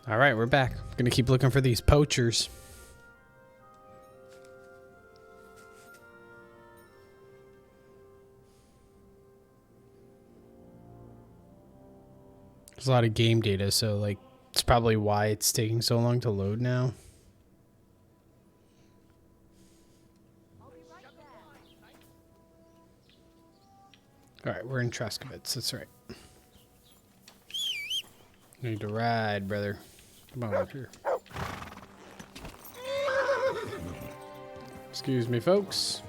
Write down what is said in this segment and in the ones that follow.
All right, we're back. Gonna keep looking for these poachers. There's a lot of game data, so like it's probably why it's taking so long to load now. All right, we're in Truskovitz. That's right. Need to ride, brother. Come on up here. Excuse me, folks.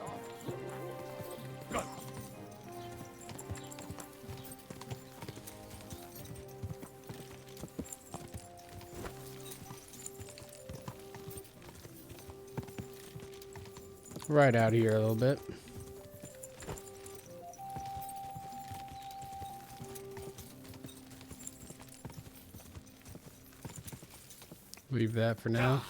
Right out here a little bit. Leave that for now.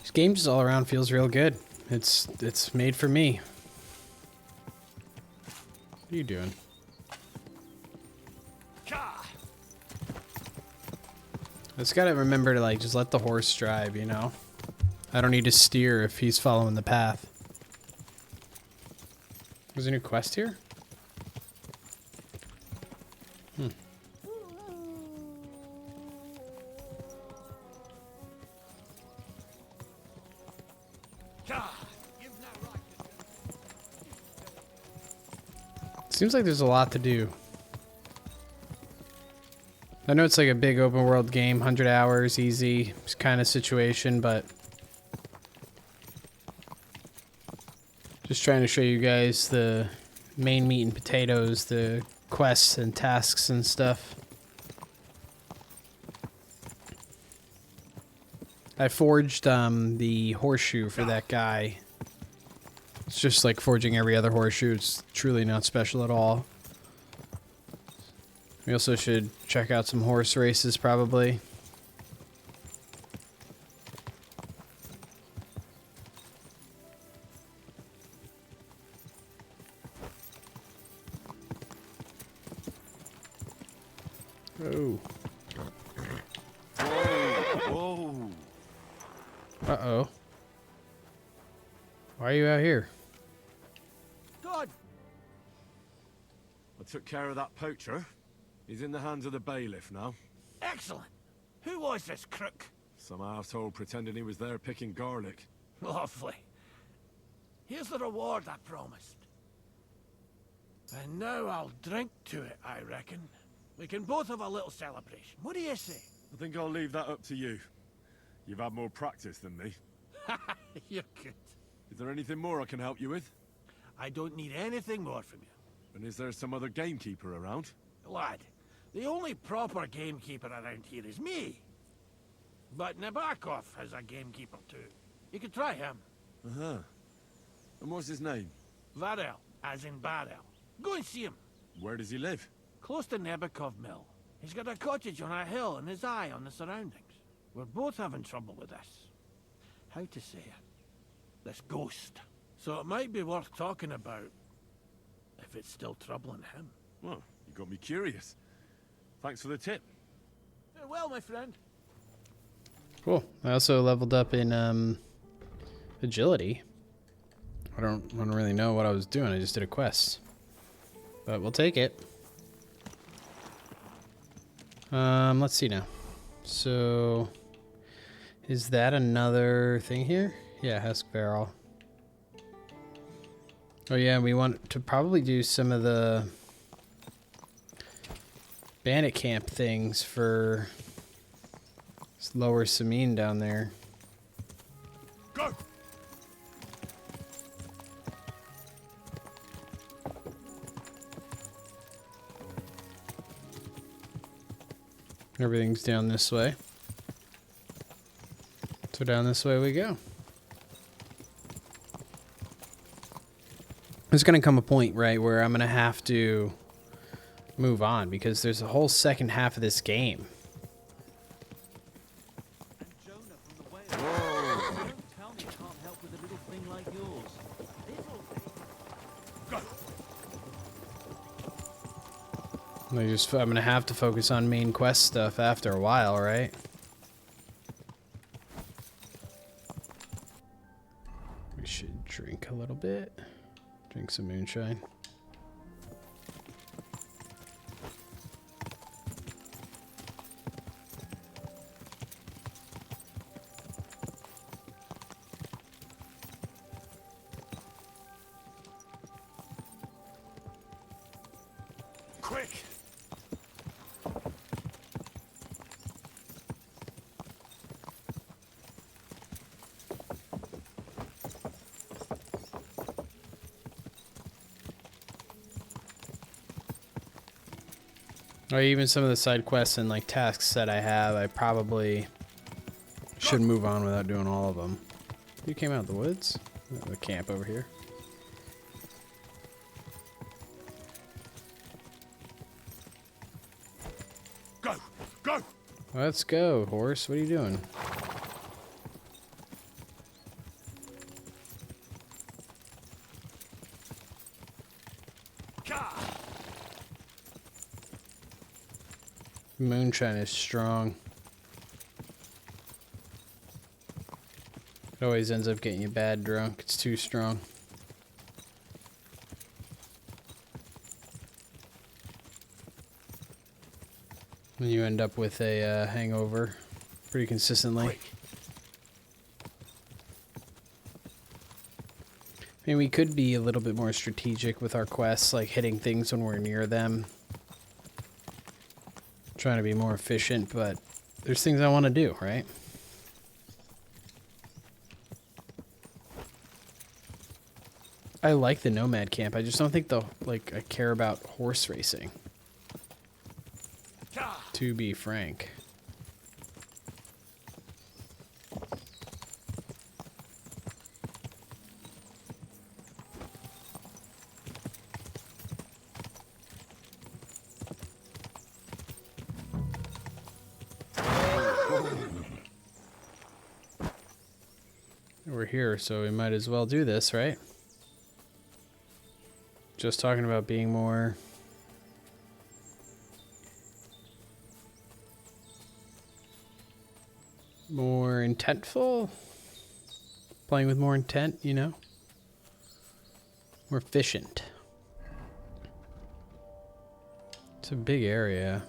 This game just all around feels real good. It's made for me. What are you doing? I just gotta remember to like just let the horse drive, you know? I don't need to steer if he's following the path. There's a new quest here? Seems like there's a lot to do. I know it's like a big open world game, 100 hours, easy kind of situation, but just trying to show you guys the main meat and potatoes, the quests and tasks and stuff. I forged the horseshoe for that guy. It's just like forging every other horseshoe. It's truly not special at all. We also should check out some horse races, probably. Oh. Whoa. Uh-oh. Why are you out here? God! I took care of that poacher. He's in the hands of the bailiff now. Excellent. Who was this crook? Some asshole pretending he was there picking garlic. Lovely. Here's the reward I promised. And now I'll drink to it, I reckon. We can both have a little celebration. What do you say? I think I'll leave that up to you. You've had more practice than me. You're good. Is there anything more I can help you with? I don't need anything more from you. And is there some other gamekeeper around? Lad, the only proper gamekeeper around here is me. But Nabokov has a gamekeeper too. You could try him. Uh-huh. And what's his name? Varel, as in Barrel. Go and see him. Where does he live? Close to Nabokov Mill. He's got a cottage on a hill and his eye on the surroundings. We're both having trouble with this. How to say it? This ghost. So it might be worth talking about if it's still troubling him. Well, you got me curious. Thanks for the tip. Farewell, my friend. Cool. I also leveled up in agility. I don't really know what I was doing. I just did a quest. But we'll take it. Let's see now. So, is that another thing here? Yeah, husk barrel. Oh yeah, we want to probably do some of the bandit camp things for Lower Samine down there. Go! Everything's down this way. So down this way we go. There's going to come a point, right, where I'm going to have to move on because there's a whole second half of this game. Whoa. I'm gonna have to focus on main quest stuff after a while, right? We should drink a little bit. Drink some moonshine. Quick! Or even some of the side quests and like tasks that I have, I probably should move on without doing all of them. You came out of the woods? The camp over here. Go! Go! Let's go, horse. What are you doing? Moonshine is strong. It always ends up getting you bad drunk. It's too strong. And you end up with a hangover pretty consistently. Quick. I mean, we could be a little bit more strategic with our quests, like hitting things when we're near them. Trying to be more efficient, but there's things I want to do, right? I like the nomad camp. I just don't think I care about horse racing. To be frank. We're here, so we might as well do this, right? Just talking about being more intentful, playing with more intent, you know, more efficient. It's a big area.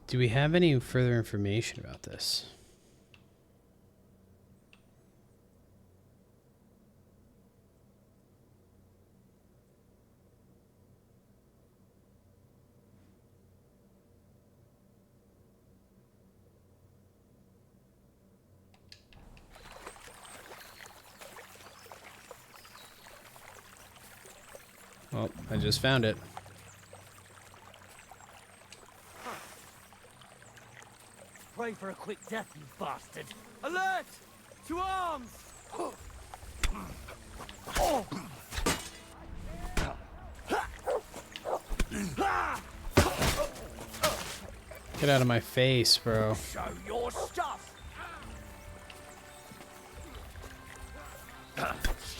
Do we have any further information about this? Well, I just found it. Pray for a quick death, you bastard! Alert! To arms! Get out of my face, bro. Show your stuff!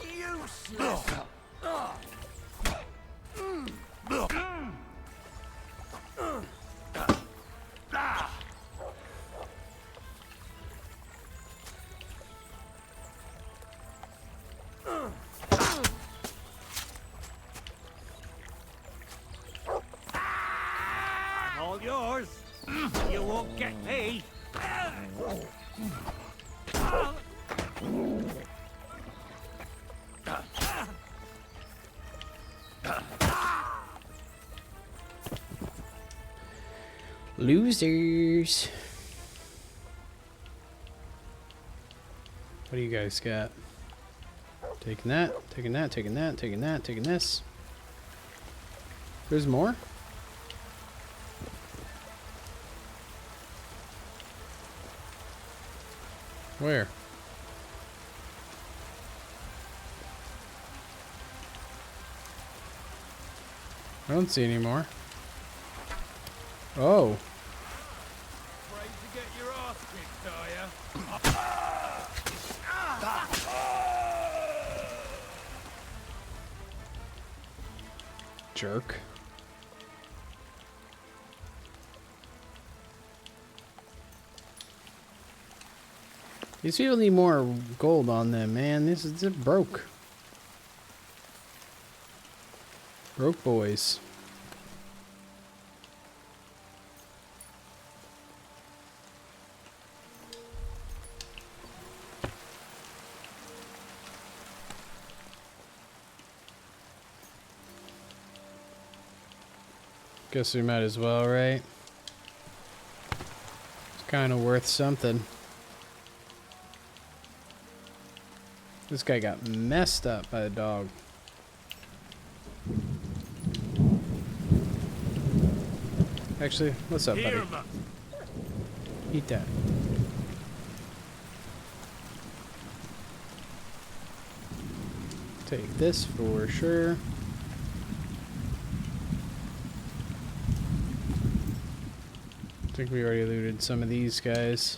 Useless! All yours. You won't get me. Losers. do you guys got? Taking that, taking that, taking that, taking that, taking this. There's more? Where? I don't see any more. Oh. Afraid to get your ass kicked, are ya? Jerk. These people need more gold on them, man. This is broke. Broke boys. Guess we might as well, right? It's kind of worth something. This guy got messed up by the dog. Actually, what's up, buddy? Eat that. Take this for sure. I think we already looted some of these guys.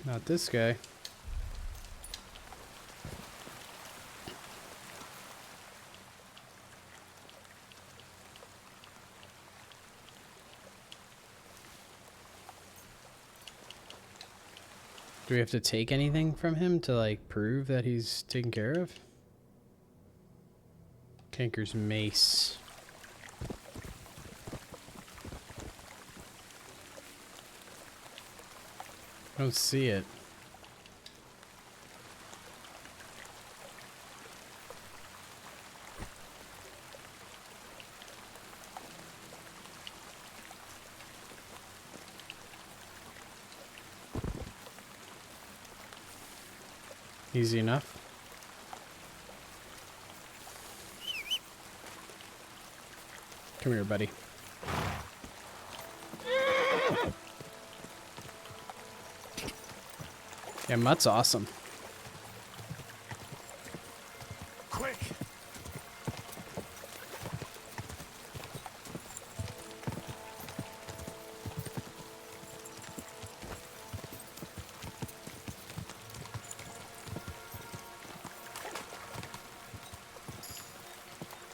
Not this guy. Do we have to take anything from him to, like, prove that he's taken care of? Kanker's mace. I don't see it. Easy enough. Come here, buddy. Yeah, Mutt's awesome. Quick!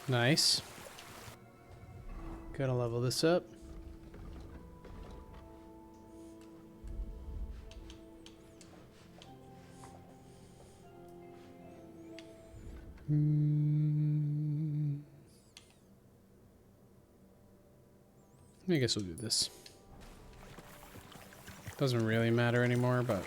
Nice. Gotta level this up. I guess we'll do this. Doesn't really matter anymore, but...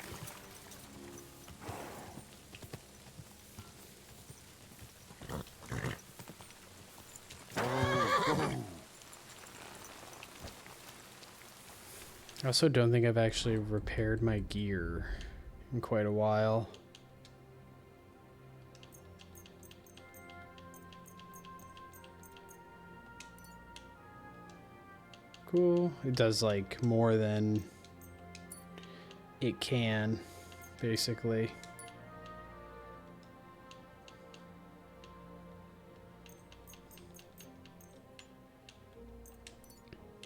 I also don't think I've actually repaired my gear in quite a while. Cool. It does like more than it can, basically.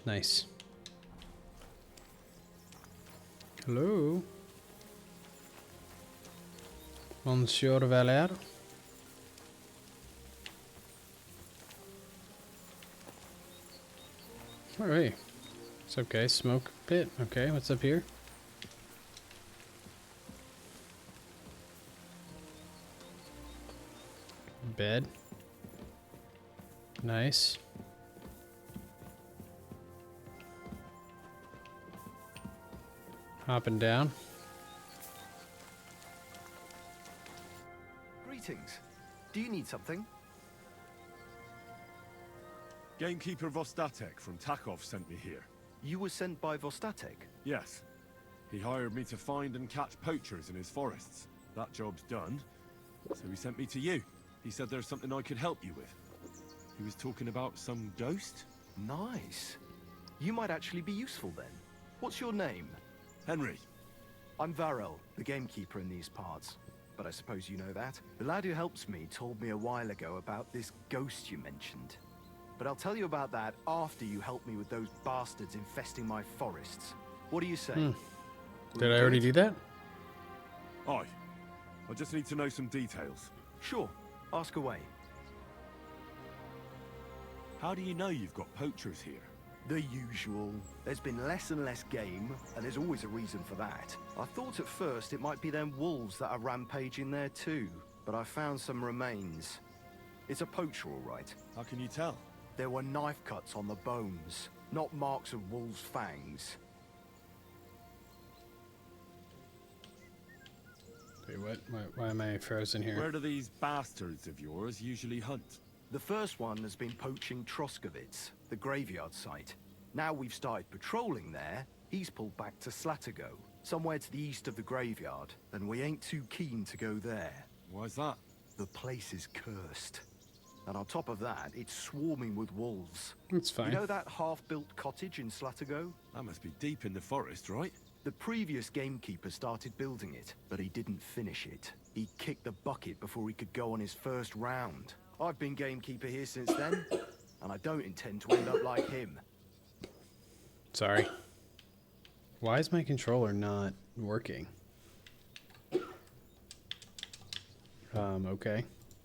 Nice. Hello, Monsieur Valère. Alright. What's up, guys? Smoke pit. Okay, what's up here? Bed. Nice. Hopping down. Greetings. Do you need something? Gamekeeper Vostatek from Takov sent me here. You were sent by Vostatek? Yes. He hired me to find and catch poachers in his forests. That job's done, so he sent me to you. He said there's something I could help you with. He was talking about some ghost? Nice. You might actually be useful then. What's your name? Henry. I'm Varel, the gamekeeper in these parts. But I suppose you know that. The lad who helps me told me a while ago about this ghost you mentioned. But I'll tell you about that after you help me with those bastards infesting my forests. What do you say? Did I already do that? Aye. I just need to know some details. Sure. Ask away. How do you know you've got poachers here? The usual. There's been less and less game, and there's always a reason for that. I thought at first it might be them wolves that are rampaging there too, but I found some remains. It's a poacher, all right. How can you tell? There were knife cuts on the bones, not marks of wolves' fangs. Wait, what? Why am I frozen here? Where do these bastards of yours usually hunt? The first one has been poaching Troskovitz, the graveyard site. Now we've started patrolling there, he's pulled back to Slatigo, somewhere to the east of the graveyard, and we ain't too keen to go there. Why's that? The place is cursed. And on top of that, it's swarming with wolves. That's fine. You know that half-built cottage in Slatigo? That must be deep in the forest, right? The previous gamekeeper started building it, but he didn't finish it. He kicked the bucket before he could go on his first round. I've been gamekeeper here since then, and I don't intend to end up like him. Sorry. Why is my controller not working? Okay.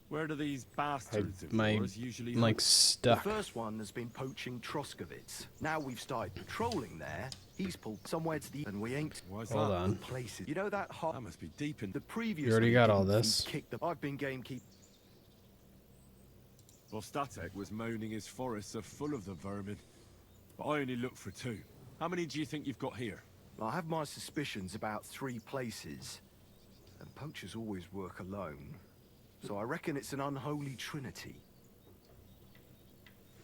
Where do these bastards of My, yours usually like, hunt? stuck. The first one has been poaching Troskovitz. Now we've started patrolling there. He's pulled somewhere to the... and we ain't... Why's Hold that? on. Places. You know that hot... That must be deep in... The previous... You already one got all didn't this. kick the... I've been gamekeeper... Well, Statek was moaning his forests are full of the vermin. But I only look for 2. How many do you think you've got here? I have my suspicions about 3 places. And poachers always work alone. So I reckon it's an unholy trinity.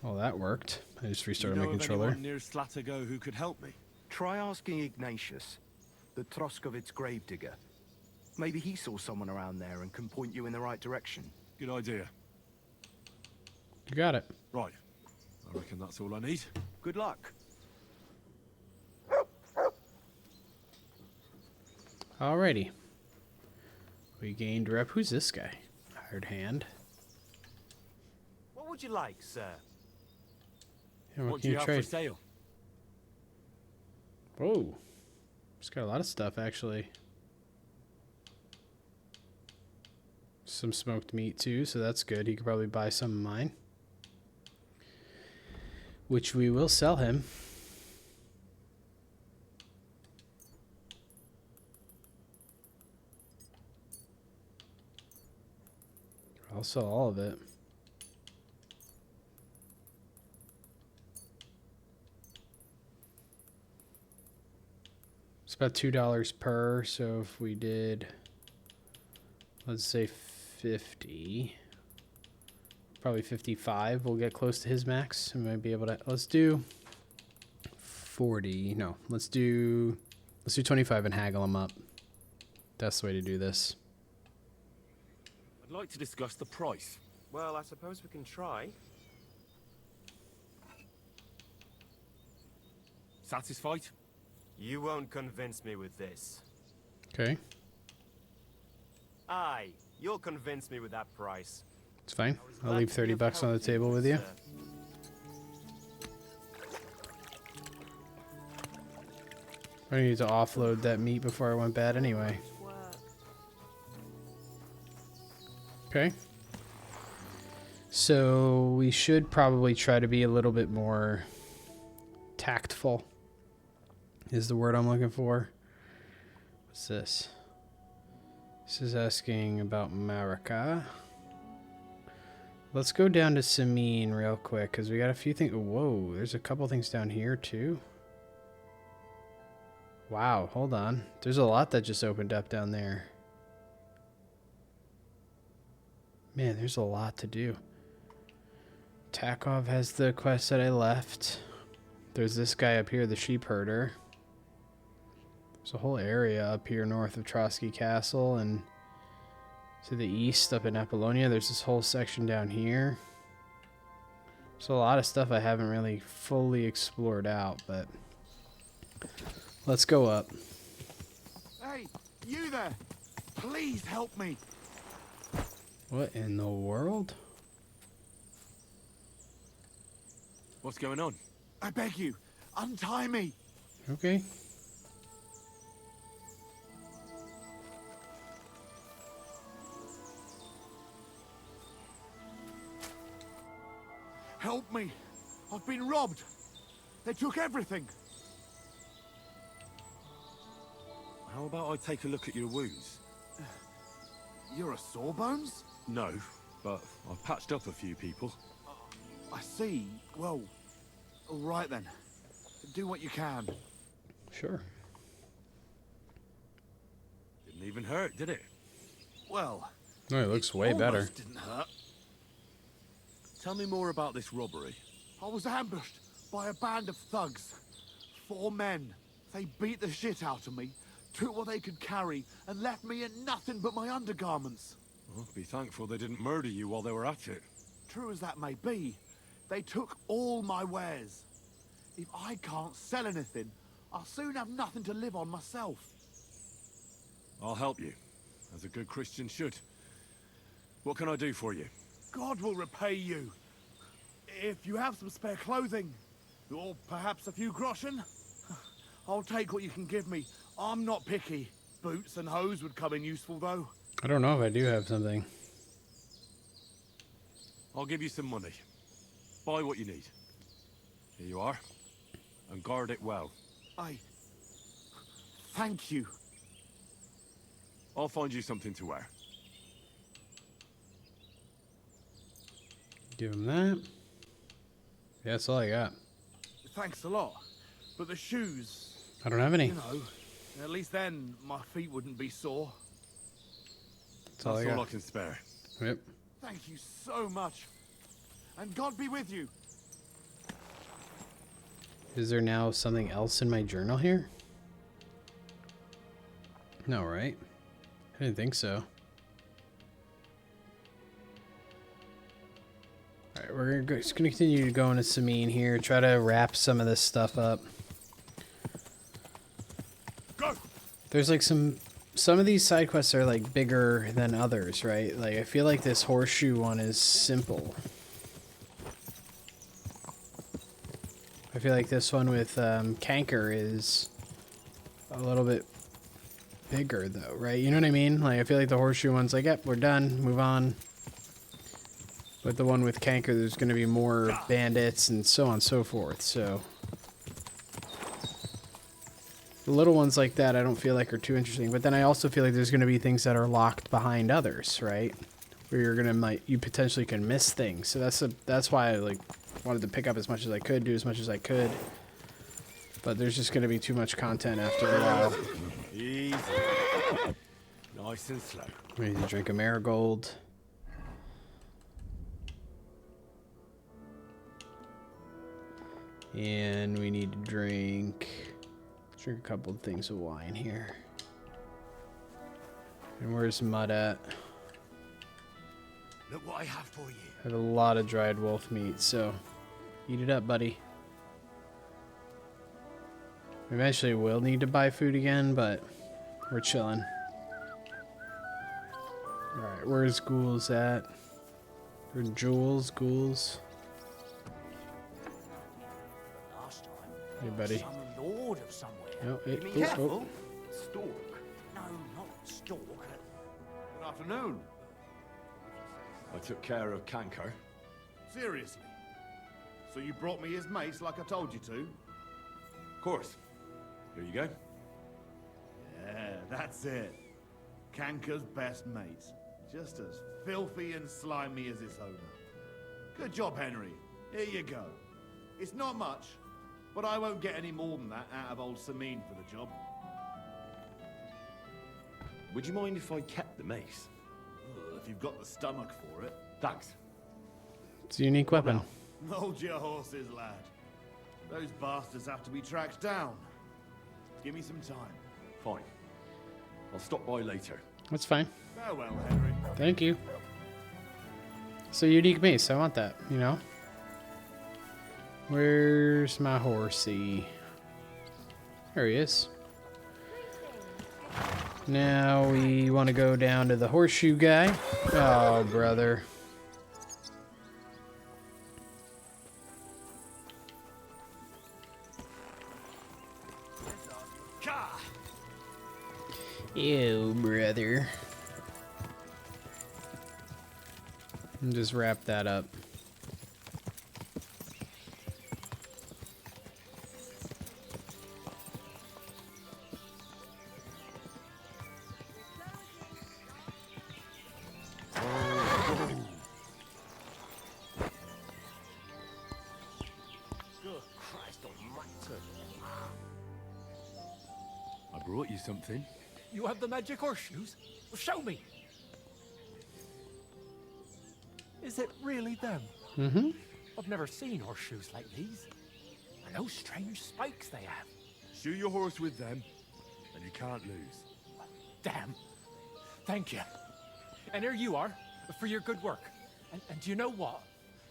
Well, that worked. I just restarted you know my of controller. anyone near Slatigo who could help me? Try asking Ignatius, the Troskovitz gravedigger. Maybe he saw someone around there and can point you in the right direction. Good idea. You got it. Right. I reckon that's all I need. Good luck. Alrighty. We gained rep. Who's this guy? Hired hand. What would you like, sir? Yeah, What what do can you you have trade? for sale? Whoa. It's got a lot of stuff, actually. Some smoked meat, too, so that's good. He could probably buy some of mine. Which we will sell him. I'll sell all of it. It's about $2 per, so if we did, let's say 50, probably 55, we'll get close to his max. We might be able to, let's do 40, no, let's do 25 and haggle him up. That's the way to do this. I'd like to discuss the price. Well, I suppose we can try. Satisfied? You won't convince me with this. Okay, Aye, you'll convince me with that price. it's fine. I was I'll glad leave to 30 be of bucks on the help to table good with you. sir. I need to offload that meat before I went bad anyway. Okay. So we should probably try to be a little bit more tactful, is the word I'm looking for. What's this? This is asking about Marika. Let's go down to Samine real quick, because we got a few things. Whoa, there's a couple things down here too. Wow, hold on. There's a lot that just opened up down there. Man, there's a lot to do. Takov has the quest that I left. There's this guy up here, the sheep herder. There's a whole area up here north of Trotsky Castle, and to the east up in Apollonia, there's this whole section down here. So a lot of stuff I haven't really fully explored out, but let's go up. Hey, you there! Please help me! What in the world? What's going on? I beg you, untie me! Okay. Help me! I've been robbed! They took everything! How about I take a look at your wounds? You're a Sawbones? No, but I've patched up a few people. I see. Well, all right then. Do what you can. Sure. Didn't even hurt, did it? Well, No, it looks way better. almost didn't hurt. Tell me more about this robbery. I was ambushed by a band of thugs. 4 men. They beat the shit out of me, took what they could carry, and left me in nothing but my undergarments. Well, be thankful they didn't murder you while they were at it. True as that may be, they took all my wares. If I can't sell anything, I'll soon have nothing to live on myself. I'll help you, as a good Christian should. What can I do for you? God will repay you. If you have some spare clothing, or perhaps a few groschen, I'll take what you can give me. I'm not picky. Boots and hose would come in useful, though. I don't know if I do have something. I'll give you some money. Buy what you need. Here you are. And guard it well. Thank you. I'll find you something to wear. Give him that. Yeah, that's all I got. Thanks a lot. But the shoes, I don't have any. you know, at least then my feet wouldn't be sore. That's all I That's all I got. can spare. Yep. Thank you so much. And God be with you. Is there now something else in my journal here? No, right? I didn't think so. Alright, we're just gonna continue to go into Samine here, try to wrap some of this stuff up. Go! There's like some of these side quests are like bigger than others, right? Like I feel like this horseshoe one is simple. I feel like this one with Canker is a little bit bigger though, right? You know what I mean? Like I feel like the horseshoe one's like, yep, we're done, move on. But the one with Canker, there's going to be more bandits and so on and so forth, so. The little ones like that I don't feel like are too interesting, but then I also feel like there's going to be things that are locked behind others, right? Where you're going to, you potentially can miss things. So that's why I like wanted to pick up as much as I could, do as much as I could. But there's just going to be too much content after a while. Easy. Nice and slow. We need to drink a marigold. And we need to drink a couple of things of wine here. And where's Mud at? Look what I have for you. I have a lot of dried wolf meat, so eat it up, buddy. Eventually we'll need to buy food again, but we're chilling. Alright, where's Ghouls at? Or Jules, Ghouls? Last time, Hey, buddy. some lord of somewhere. Oh, hey, Be oh, careful. Stork. No, not Stork. Good afternoon. I took care of Canker. Seriously? So you brought me his mace like I told you to? Of course. Here you go. Yeah, that's it. Canker's best mate. Just as filthy and slimy as his owner. Good job, Henry. Here you go. It's not much, but I won't get any more than that out of old Samine for the job. Would you mind if I kept the mace? If you've got the stomach for it. Thanks. it's a unique weapon. Hold your horses, lad. Those bastards have to be tracked down. Give me some time. Fine. I'll stop by later. That's fine. Farewell, Henry. Thank you. So unique mace. I want that, you know? Where's my horsey? There he is. Now we want to go down to the horseshoe guy. Oh, brother. Ew, brother. And just wrap that up. I brought you something. You have the magic horseshoes? Well, show me. Is it really them? Mm-hmm. I've never seen horseshoes like these. And those strange spikes they have. Shoe your horse with them, and you can't lose. Damn. Thank you. And here you are, for your good work. And do you know what?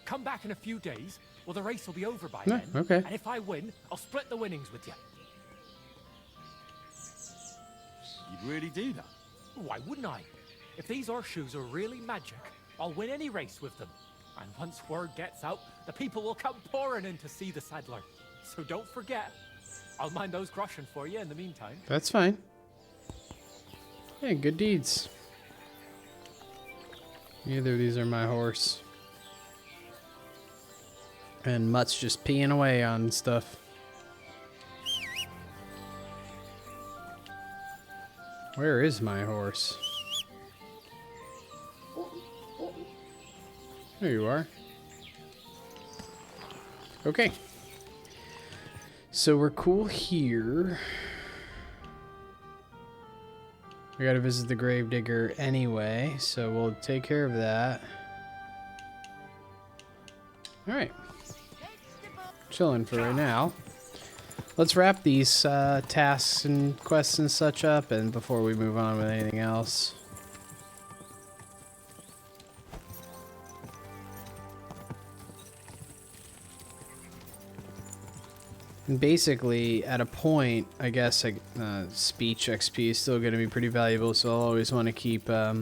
Come back in a few days. Well, the race will be over by Yeah, then. okay. And if I win, I'll split the winnings with you. You'd really do that? Why wouldn't I? If these horseshoes are really magic, I'll win any race with them. And once word gets out, the people will come pouring in to see the saddler. So don't forget. I'll mind those groschen for you in the meantime. That's fine. Yeah, good deeds. Either of these are my horse. And Mutt's just peeing away on stuff. Where is my horse? There you are. Okay. So we're cool here. We gotta visit the gravedigger anyway, so we'll take care of that. Alright. Chilling for right now. Let's wrap these tasks and quests and such up, and before we move on with anything else. And basically, at a point, I guess speech XP is still going to be pretty valuable, so I'll always want to keep a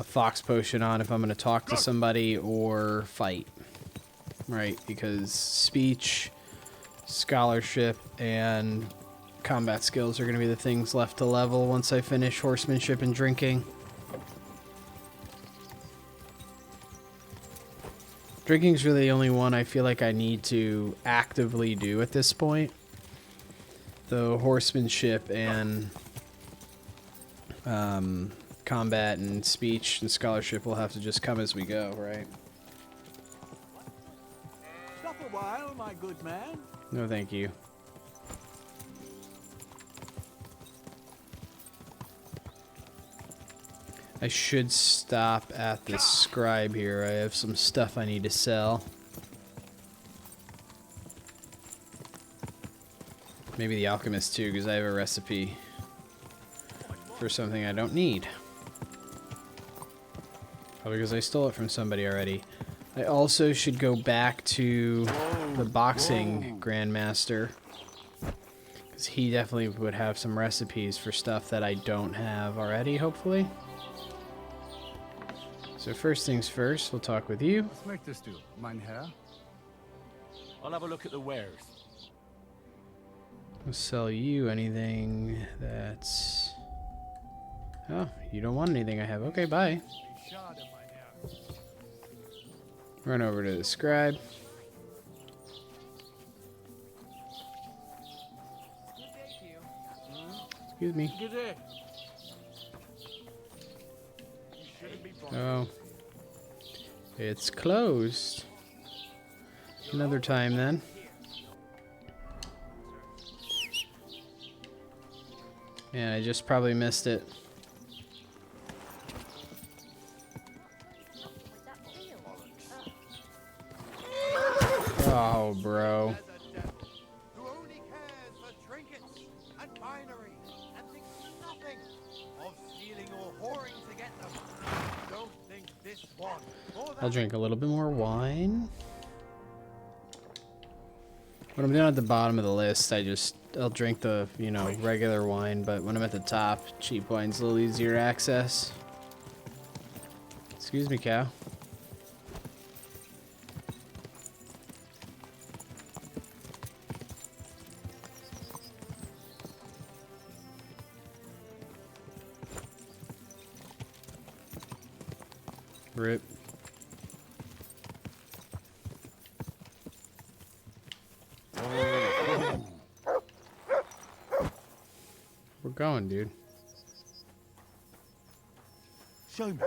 fox potion on if I'm going to talk to somebody or fight. Right, because speech, scholarship, and combat skills are going to be the things left to level once I finish horsemanship and drinking. Drinking's really the only one I feel like I need to actively do at this point. Though horsemanship and combat and speech and scholarship will have to just come as we go, right? Stop a while, my good man. No, thank you. I should stop at the scribe here. I have some stuff I need to sell. Maybe the alchemist too, because I have a recipe for something I don't need. Probably because I stole it from somebody already. I also should go back to the boxing grandmaster, because he definitely would have some recipes for stuff that I don't have already, hopefully. So first things first, we'll talk with you. Let's make this do, mein Herr. I'll have a look at the wares. We'll sell you anything that's... Oh, you don't want anything I have. Okay, bye. Run over to the scribe. Excuse me. Good day. Oh. It's closed. Another time then. Yeah, I just probably missed it. Oh, bro. Who only cares for trinkets and finery. I'll drink a little bit more wine. When I'm down at the bottom of the list, I'll drink the, you know, regular wine, but when I'm at the top, cheap wine's a little easier access. Excuse me, cow. Rip. We're going, dude. Show me.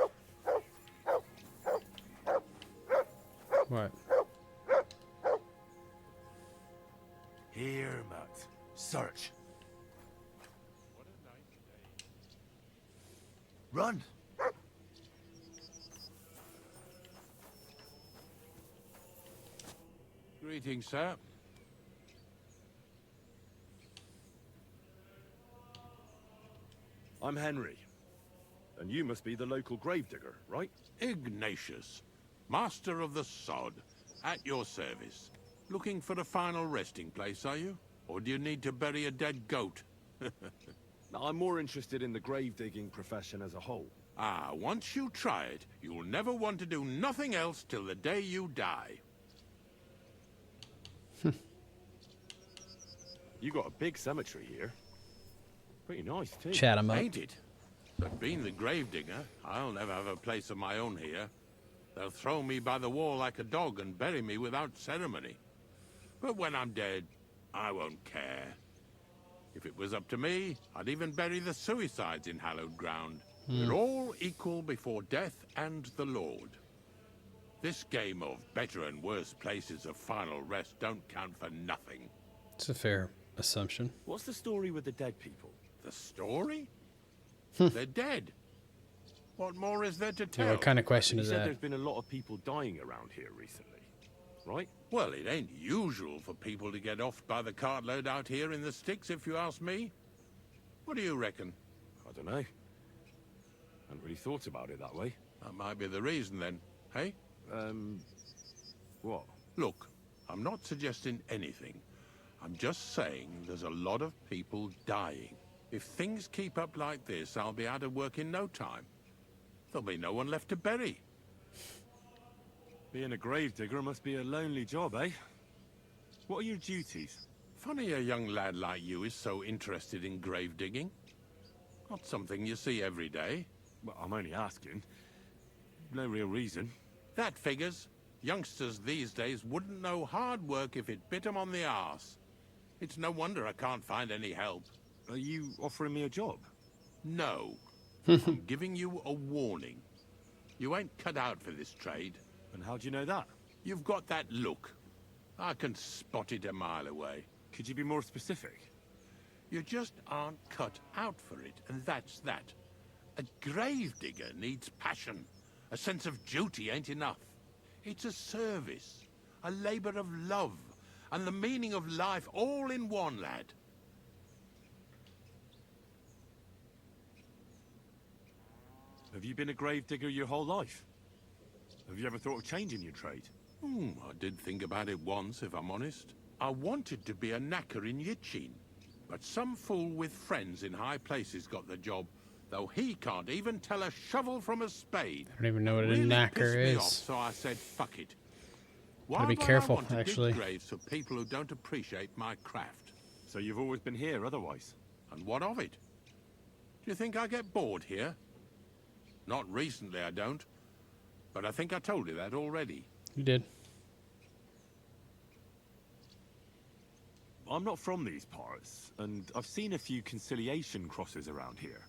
What? Here, Matt. Search. Run. Greetings, sir. I'm Henry. And you must be the local gravedigger, right? Ignatius, master of the sod, at your service. Looking for a final resting place, are you? Or do you need to bury a dead goat? Now, I'm more interested in the grave-digging profession as a whole. Ah, once you try it, you'll never want to do nothing else till the day you die. You got a big cemetery here. Pretty nice, too. Chat 'em up. Ain't it? But being the gravedigger, I'll never have a place of my own here. They'll throw me by the wall like a dog and bury me without ceremony. But when I'm dead, I won't care. If it was up to me, I'd even bury the suicides in hallowed ground. We're all equal before death and the Lord. This game of better and worse places of final rest don't count for nothing. It's a fair assumption. What's the story with the dead people? The story? They're dead. What more is there to tell? Yeah, what kind of question You is said that? there's been a lot of people dying around here recently, right? Well, it ain't usual for people to get offed by the cartload out here in the sticks, if you ask me. What do you reckon? I don't know. Hadn't really thought about it that way. That might be the reason, then. Hey? What? Look, I'm not suggesting anything. I'm just saying there's a lot of people dying. If things keep up like this, I'll be out of work in no time. There'll be no one left to bury. Being a gravedigger must be a lonely job, eh? What are your duties? Funny a young lad like you is so interested in grave digging. Not something you see every day. Well, I'm only asking. No real reason. That figures. Youngsters these days wouldn't know hard work if it bit 'em on the arse. It's no wonder I can't find any help. Are you offering me a job? No. I'm giving you a warning. You ain't cut out for this trade. And how do you know that? You've got that look. I can spot it a mile away. Could you be more specific? You just aren't cut out for it, and that's that. A gravedigger needs passion. A sense of duty ain't enough. It's a service, a labor of love, and the meaning of life all in one, lad. Have you been a gravedigger your whole life? Have you ever thought of changing your trade? I did think about it once, if I'm honest. I wanted to be a knacker in Yitchin, but some fool with friends in high places got the job, though he can't even tell a shovel from a spade. I don't even know what a Really knacker pissed me is. off, so I said, fuck it. Gotta Why be would I careful, want to dig actually. graves for people who don't appreciate my craft? So you've always been here otherwise? And what of it? Do you think I get bored here? Not recently, I don't. But I think I told you that already. You did. I'm not from these parts, and I've seen a few conciliation crosses around here.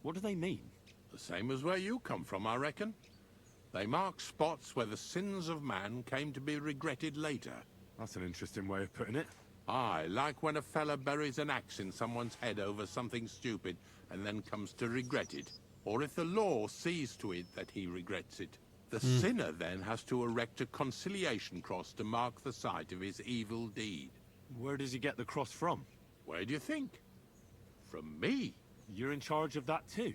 What do they mean? The same as where you come from, I reckon. They mark spots where the sins of man came to be regretted later. That's an interesting way of putting it. Aye, like when a fella buries an axe in someone's head over something stupid and then comes to regret it. Or if the law sees to it that he regrets it. The sinner then has to erect a conciliation cross to mark the site of his evil deed. Where does he get the cross from? Where do you think? From me. You're in charge of that too?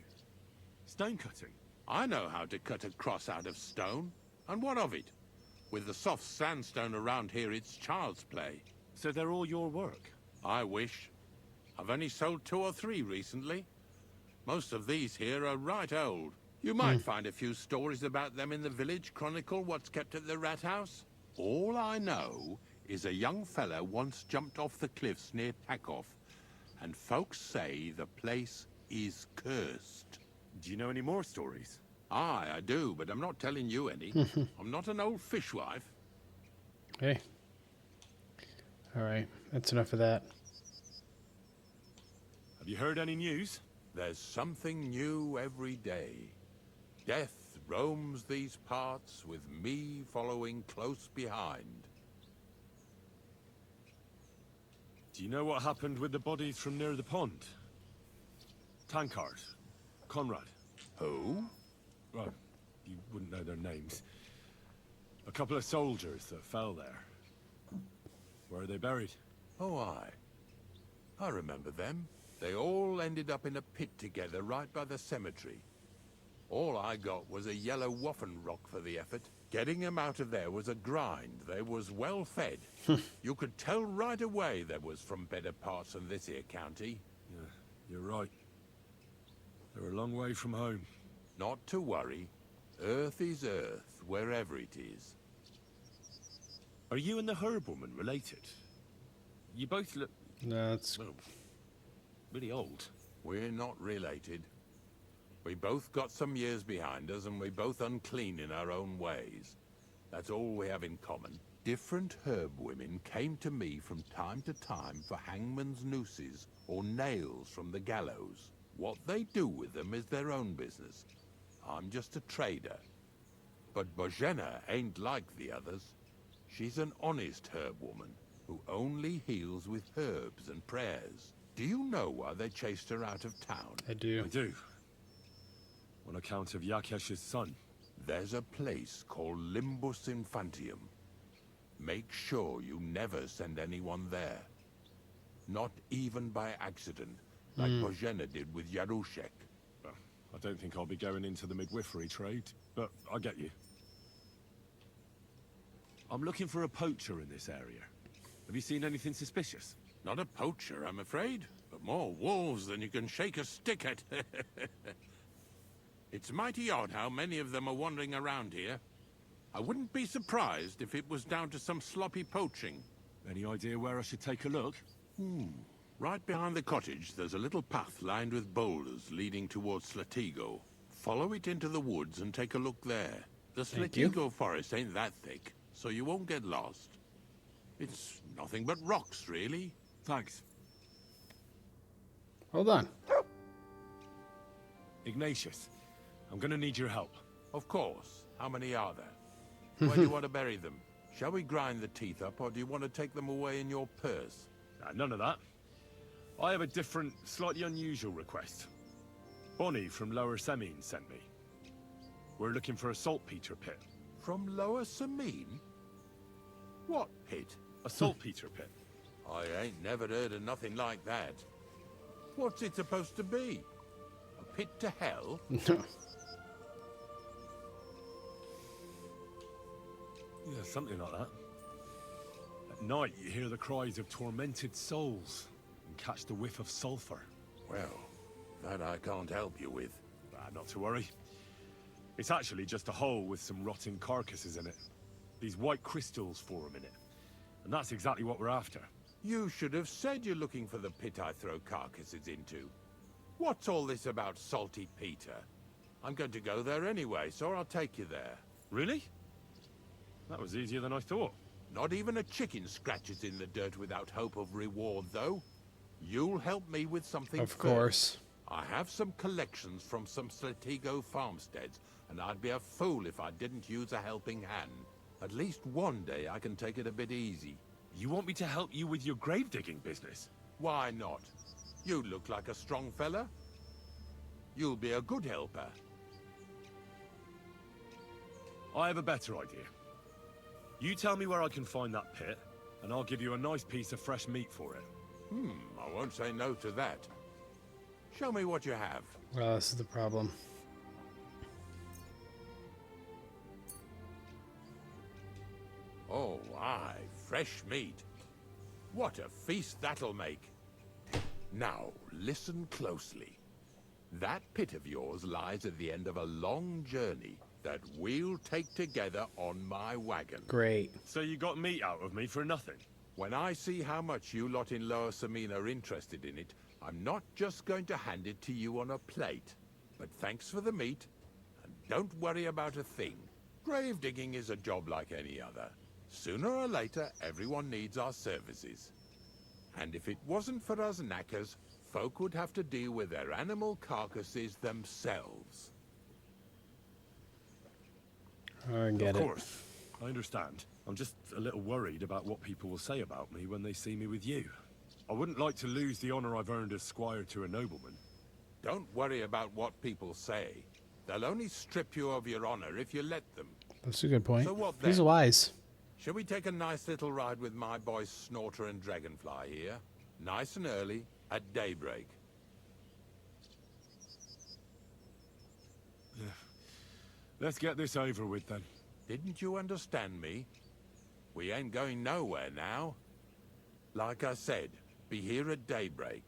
Stone cutting? I know how to cut a cross out of stone. And what of it? With the soft sandstone around here, it's child's play. So they're all your work? I wish. I've only sold 2 or 3 recently. Most of these here are right old. You might find a few stories about them in the village chronicle what's kept at the rat house. All I know is a young fella once jumped off the cliffs near Takoff, and folks say the place is cursed. Do you know any more stories? Aye, I do, but I'm not telling you any. I'm not an old fishwife. Hey. All right, that's enough of that. Have you heard any news? There's something new every day. Death roams these parts, with me following close behind. Do you know what happened with the bodies from near the pond? Tankard, Conrad. Who? Well, you wouldn't know their names. A couple of soldiers that fell there. Where are they buried? Oh, I remember them. They all ended up in a pit together right by the cemetery. All I got was a yellow waffen rock for the effort. Getting them out of there was a grind. They was well fed. You could tell right away they was from better parts than this here county. Yeah, you're right. They're a long way from home. Not to worry. Earth is earth, wherever it is. Are you and the herb woman related? You both look, No, it's well, really old. We're not related. We both got some years behind us, and we're both unclean in our own ways. That's all we have in common. Different herb women came to me from time to time for hangman's nooses or nails from the gallows. What they do with them is their own business. I'm just a trader. But Bozhena ain't like the others. She's an honest herb woman who only heals with herbs and prayers. Do you know why they chased her out of town? I do. I do. On account of Yakesh's son. There's a place called Limbus Infantium. Make sure you never send anyone there. Not even by accident, like Bozhena did with Yarushek. Well, I don't think I'll be going into the midwifery trade, but I get you. I'm looking for a poacher in this area. Have you seen anything suspicious? Not a poacher, I'm afraid, but more wolves than you can shake a stick at. It's mighty odd how many of them are wandering around here. I wouldn't be surprised if it was down to some sloppy poaching. Any idea where I should take a look? Right behind the cottage, there's a little path lined with boulders leading towards Slatigo. Follow it into the woods and take a look there. The Thank you. Slatigo forest ain't that thick, so you won't get lost. It's nothing but rocks, really. Thanks. Hold on. Ignatius, I'm gonna need your help. Of course. How many are there? Where do you want to bury them? Shall we grind the teeth up, or do you want to take them away in your purse? None of that. I have a different, slightly unusual request. Bonnie from Lower Semine sent me. We're looking for a saltpeter pit. From Lower Semine? What pit? A saltpeter pit. I ain't never heard of nothing like that. What's it supposed to be? A pit to hell? Yeah, something like that. At night, you hear the cries of tormented souls and catch the whiff of sulfur. Well, that I can't help you with. Not to worry. It's actually just a hole with some rotting carcasses in it. These white crystals form in it. And that's exactly what we're after. You should have said you're looking for the pit I throw carcasses into. What's all this about Salty Peter? I'm going to go there anyway, so I'll take you there. Really? That was easier than I thought. Not even a chicken scratches in the dirt without hope of reward, though. You'll help me with something Of first. course. I have some collections from some Slatigo farmsteads, and I'd be a fool if I didn't use a helping hand. At least one day I can take it a bit easy. You want me to help you with your grave digging business? Why not? You look like a strong fella. You'll be a good helper. I have a better idea. You tell me where I can find that pit, and I'll give you a nice piece of fresh meat for it. I won't say no to that. Show me what you have. Well, this is the problem. Oh, aye, fresh meat. What a feast that'll make. Now, listen closely. That pit of yours lies at the end of a long journey that we'll take together on my wagon. Great. So you got meat out of me for nothing? When I see how much you lot in Lower Samine are interested in it, I'm not just going to hand it to you on a plate. But thanks for the meat, and don't worry about a thing. Grave digging is a job like any other. Sooner or later, everyone needs our services. And if it wasn't for us knackers, folk would have to deal with their animal carcasses themselves. I get Of it. course. I understand. I'm just a little worried about what people will say about me when they see me with you. I wouldn't like to lose the honor I've earned as squire to a nobleman. Don't worry about what people say. They'll only strip you of your honor if you let them. That's a good point. So what He's then? wise. Shall we take a nice little ride with my boys Snorter and Dragonfly here? Nice and early, at daybreak. Let's get this over with then. Didn't you understand me? We ain't going nowhere now. Like I said, be here at daybreak.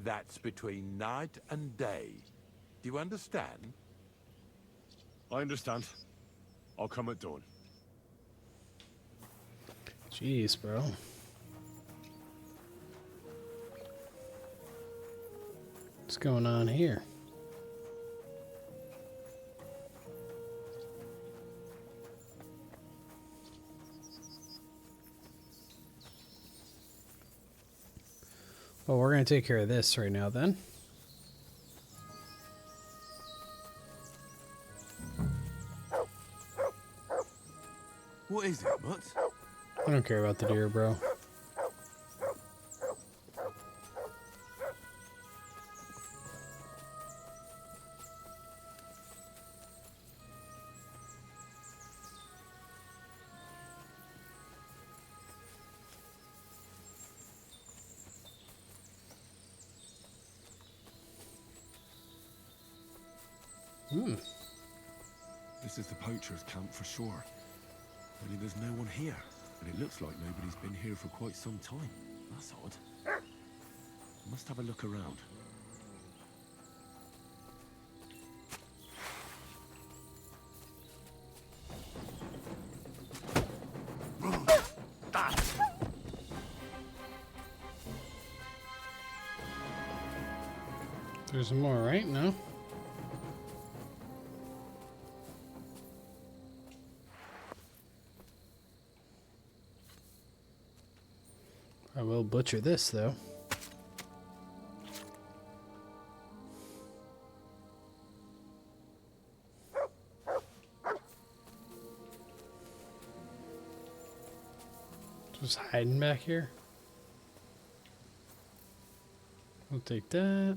That's between night and day. Do you understand? I understand. I'll come at dawn. Jeez, bro. What's going on here? Well, we're going to take care of this right now then. What is it, Mutt? I don't care about the deer, bro. This is the poacher's camp for sure. Only there's no one here, and it looks like nobody's been here for quite some time. That's odd. I must have a look around. There's more, right? No? I will butcher this, though. Just hiding back here. We'll take that.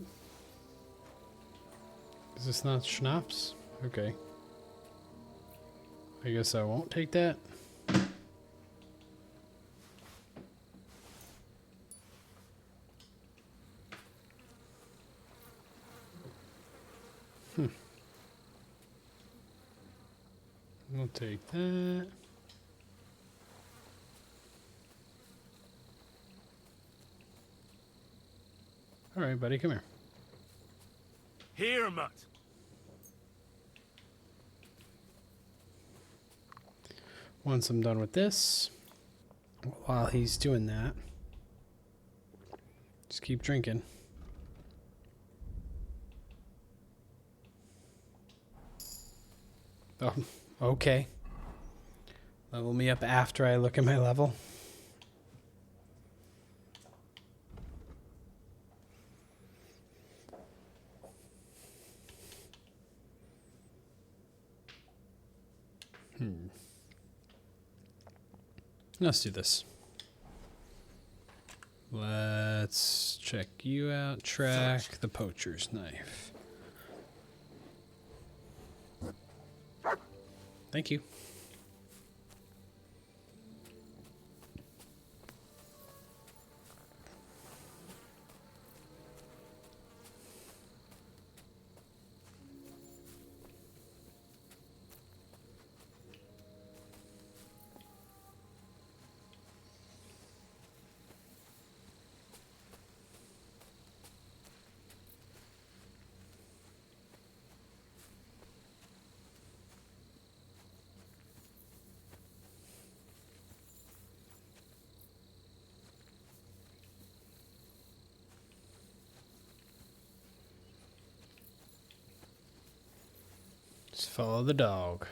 Is this not schnapps? Okay. I guess I won't take that. We'll take that. All right, buddy, come here. Here, Mutt. Once I'm done with this, while he's doing that, just keep drinking. Oh, okay. Level me up after I look at my level. Let's do this. Let's check you out. Track the poacher's knife. Thank you. Just follow the dog.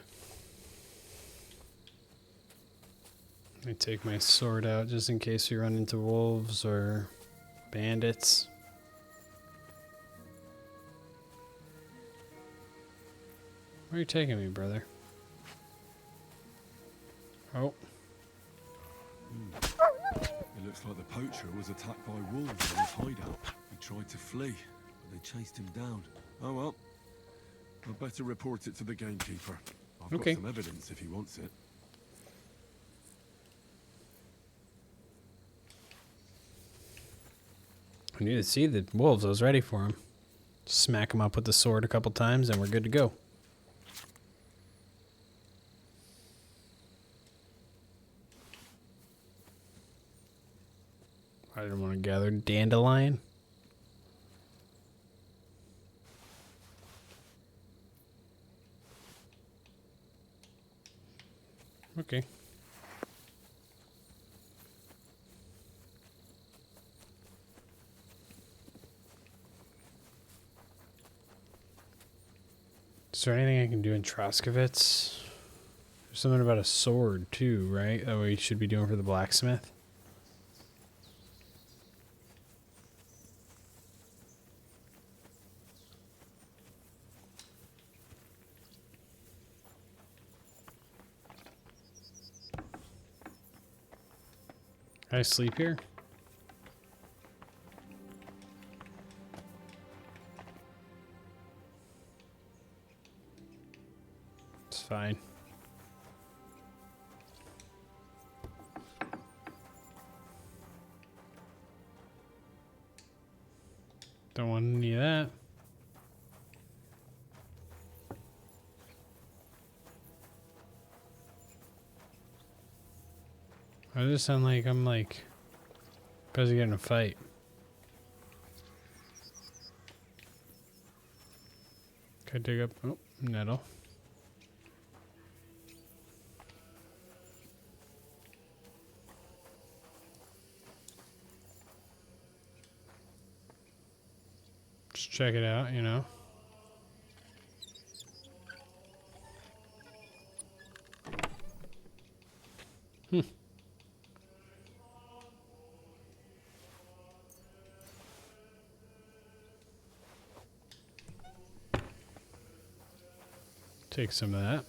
Let me take my sword out just in case we run into wolves or bandits. Where are you taking me, brother? Oh. It looks like the poacher was attacked by wolves in his hideout. He tried to flee, but they chased him down. Oh well. I'd better report it to the gamekeeper. I've got some evidence if he wants it. I need to see the wolves. I was ready for them. Smack them up with the sword a couple times and we're good to go. I didn't want to gather dandelion. Okay. Is there anything I can do in Troskovitz? There's something about a sword too, right? That we should be doing for the blacksmith. Can I sleep here? It's fine. Don't want any of that. I just sound like I'm like supposed to get in a fight. Can I dig up? Oh, nettle. Just check it out, you know. Take some of that.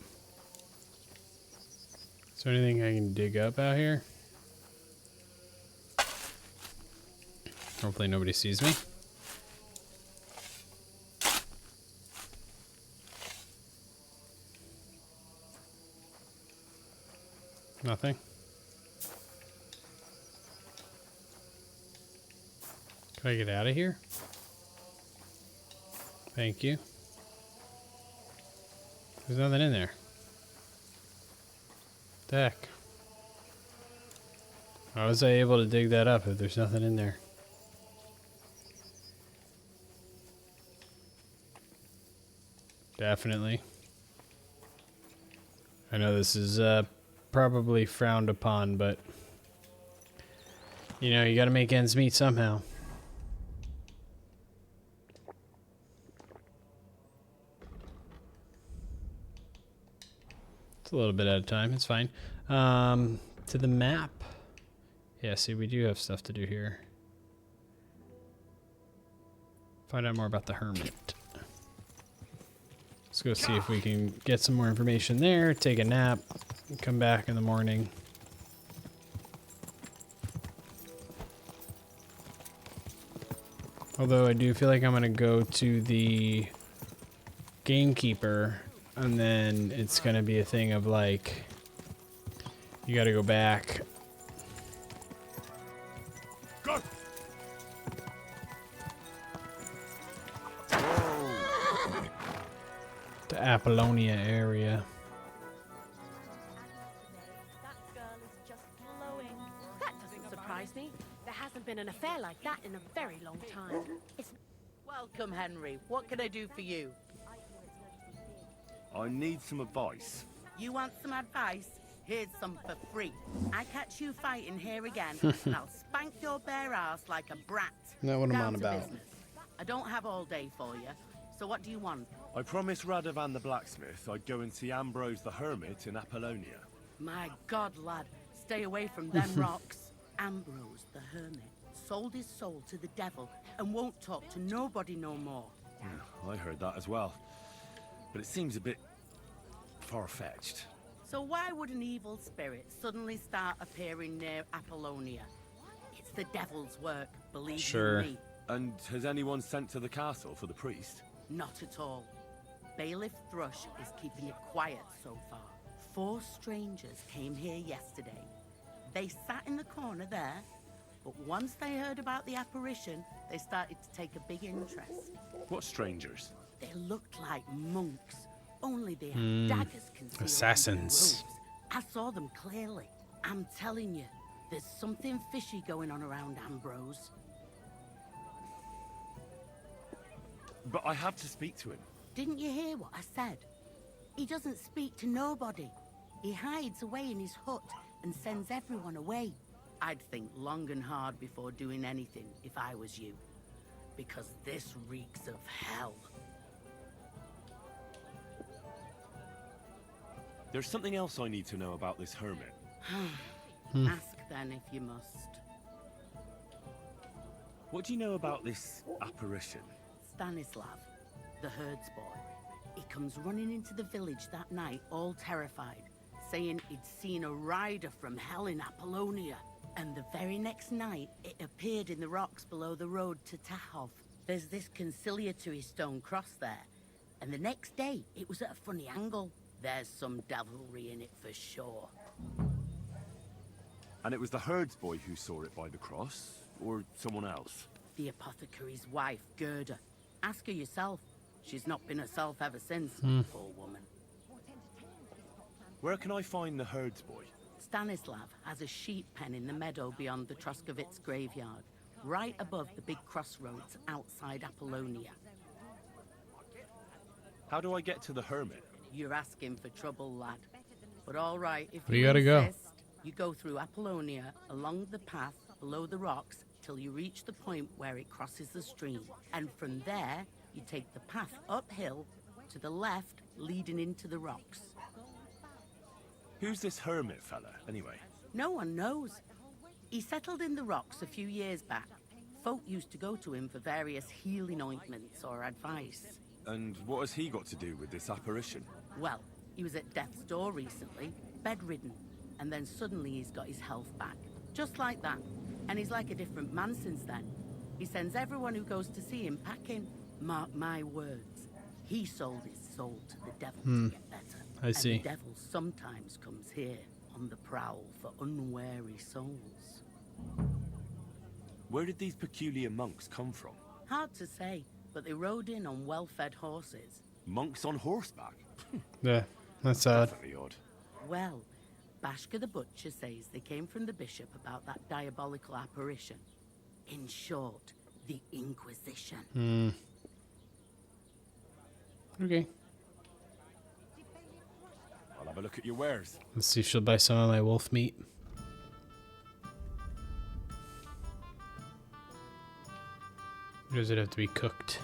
Is there anything I can dig up out here? Hopefully nobody sees me. Nothing. Can I get out of here? Thank you. There's nothing in there. What the heck? How was I able to dig that up if there's nothing in there? Definitely. I know this is probably frowned upon, but you know, you gotta make ends meet somehow. It's a little bit at a time. It's fine. To the map. Yeah, see, we do have stuff to do here. Find out more about the hermit. Let's go see if we can get some more information there, take a nap, and come back in the morning. Although I do feel like I'm going to go to the gamekeeper, and then it's going to be a thing of like, you got to go back. Go! The Apollonia area. That girl is just glowing. That doesn't surprise me. There hasn't been an affair like that in a very long time. Welcome, Henry. What can I do for you? I need some advice. You want some advice? Here's some for free. I catch you fighting here again, and I'll spank your bare ass like a brat. Not what I'm Down on to about. business. I don't have all day for you, So what do you want? I promised Radovan the blacksmith I'd go and see Ambrose the hermit in Apollonia. My God, lad, stay away from them rocks. Ambrose the hermit sold his soul to the devil and won't talk to nobody no more. I heard that as well. But it seems a bit far-fetched. So why would an evil spirit suddenly start appearing near Apollonia? It's the devil's work, believe you me. And has anyone sent to the castle for the priest? Not at all. Bailiff Thrush is keeping it quiet so far. 4 strangers came here yesterday. They sat in the corner there, but once they heard about the apparition, they started to take a big interest. What strangers? They looked like monks, only they had daggers concealed. Assassins. I saw them clearly. I'm telling you, there's something fishy going on around Ambrose. But I have to speak to him. Didn't you hear what I said? He doesn't speak to nobody. He hides away in his hut and sends everyone away. I'd think long and hard before doing anything if I was you. Because this reeks of hell. There's something else I need to know about this hermit. Ask then if you must. What do you know about this apparition? Stanislav, the herds boy. He comes running into the village that night, all terrified, saying he'd seen a rider from hell in Apollonia. And the very next night, it appeared in the rocks below the road to Tahov. There's this conciliatory stone cross there. And the next day, it was at a funny angle. There's some devilry in it for sure. And it was the herds boy who saw it by the cross, or someone else? The apothecary's wife, Gerda. Ask her yourself. She's not been herself ever since, poor woman. Where can I find the herds boy? Stanislav has a sheep pen in the meadow beyond the Troskovitz graveyard, right above the big crossroads outside Apollonia. How do I get to the hermit? You're asking for trouble, lad. But all right, if you gotta go. insist, you go through Apollonia, along the path below the rocks, till you reach the point where it crosses the stream. And from there, you take the path uphill to the left, leading into the rocks. Who's this hermit fella, anyway? No one knows. He settled in the rocks a few years back. Folk used to go to him for various healing ointments or advice. And what has he got to do with this apparition? Well, he was at death's door recently, bedridden, and then suddenly he's got his health back. Just like that. And he's like a different man since then. He sends everyone who goes to see him packing. Mark my words. He sold his soul to the devil to get better. I see. And the devil sometimes comes here on the prowl for unwary souls. Where did these peculiar monks come from? Hard to say, but they rode in on well-fed horses. Monks on horseback? Yeah, that's odd. Definitely odd. Well, Bashka the Butcher says they came from the bishop about that diabolical apparition. In short, the Inquisition. Okay. I'll have a look at your wares. Let's see if she'll buy some of my wolf meat. Or does it have to be cooked?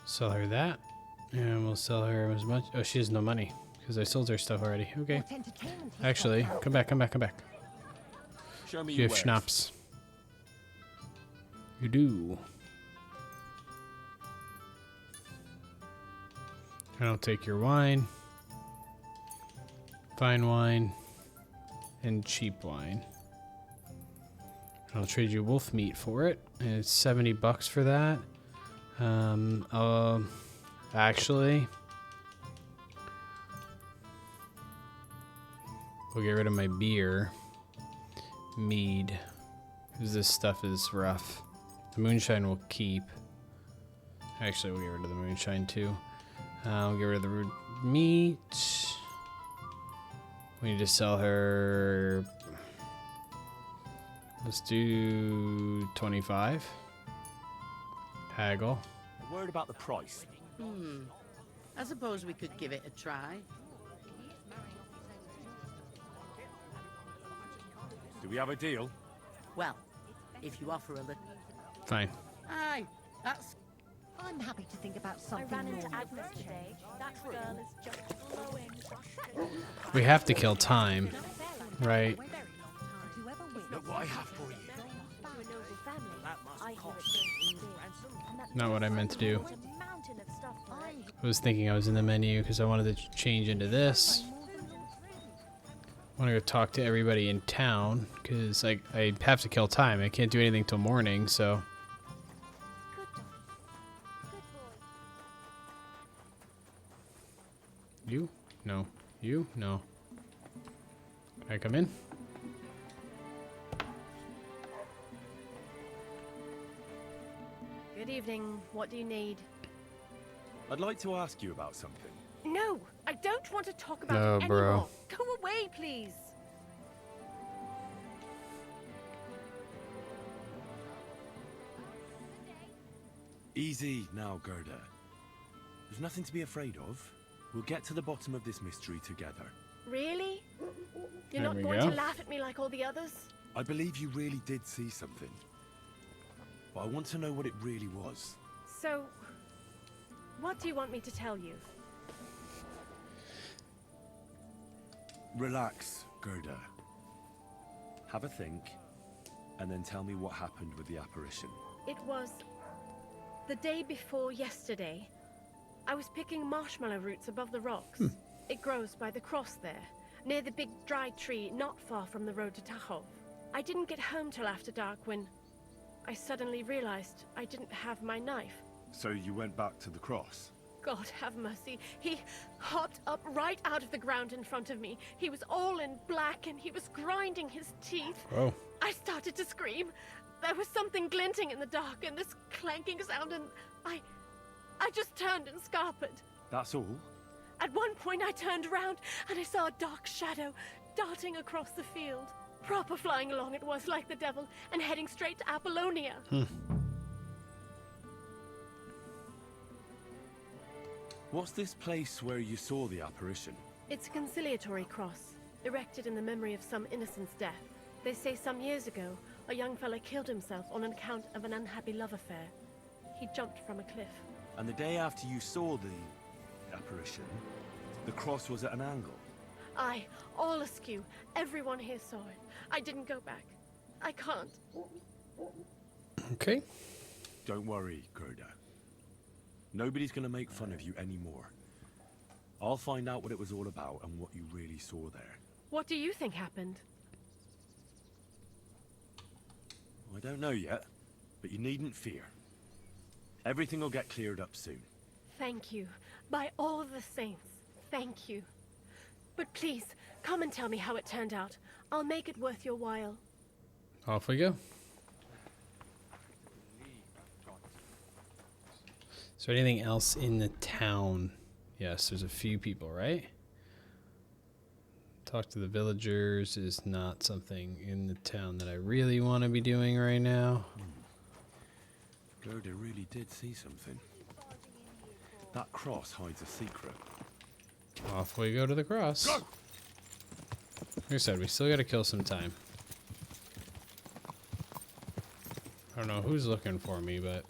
Sell her that. And we'll sell her as much. Oh, she has no money. Because I sold her stuff already. Okay. Actually, come back. Show me You your have wares. schnapps. You do. And I'll take your wine. Fine wine. And cheap wine. I'll trade you wolf meat for it. And it's $70 for that. Actually, we'll get rid of my beer. Mead. Because this stuff is rough. The moonshine will keep. Actually, we'll get rid of the moonshine too. We'll get rid of the meat. We need to sell her. Let's do 25. Haggle. A word about the price. I suppose we could give it a try. Do we have a deal? Well, if you offer a little... Fine. Aye, that's... I'm happy to think about I something ran into more. Agnes today. That girl is just glowing. We have to kill time, right? Look what I have for you. To a noble family. I hear it's going to be big. And that Not what I meant to do. there's a mountain of stuff for it. I was thinking I was in the menu because I wanted to change into this. I want to go talk to everybody in town because I have to kill time. I can't do anything till morning, so. Good dog. Good boy. You? No. You? No. Can I come in? Good evening. What do you need? I'd like to ask you about something. No, I don't want to talk about No, it bro. anymore. Go away, please. Easy now, Gerda. There's nothing to be afraid of. We'll get to the bottom of this mystery together. Really? There You're not we going go. to laugh at me like all the others? I believe you really did see something. But I want to know what it really was. So, what do you want me to tell you? Relax, Gerda. Have a think, and then tell me what happened with the apparition. It was the day before yesterday. I was picking marshmallow roots above the rocks. It grows by the cross there, near the big dry tree not far from the road to Tahoe. I didn't get home till after dark when I suddenly realized I didn't have my knife. So you went back to the cross? God have mercy. He hopped up right out of the ground in front of me. He was all in black and he was grinding his teeth. Oh. I started to scream. There was something glinting in the dark and this clanking sound, and I just turned and scarpered. That's all? At one point I turned around and I saw a dark shadow darting across the field. Proper flying along it was, like the devil, and heading straight to Apollonia. What's this place where you saw the apparition? It's a conciliatory cross, erected in the memory of some innocent's death. They say some years ago, a young fella killed himself on account of an unhappy love affair. He jumped from a cliff. And the day after you saw the apparition, the cross was at an angle. Aye, all askew. Everyone here saw it. I didn't go back. I can't. Okay. Don't worry, Gerda. Nobody's gonna make fun of you anymore. I'll find out what it was all about and what you really saw there. What do you think happened? I don't know yet, but you needn't fear. Everything will get cleared up soon. Thank you. By all the saints, thank you. But please, come and tell me how it turned out. I'll make it worth your while. Off we go. Is there anything else in the town? Yes, there's a few people, right? Talk to the villagers is not something in the town that I really want to be doing right now. Gerda really did see something. That cross hides a secret. Off we go to the cross. Like I said, we still got to kill some time. I don't know who's looking for me, but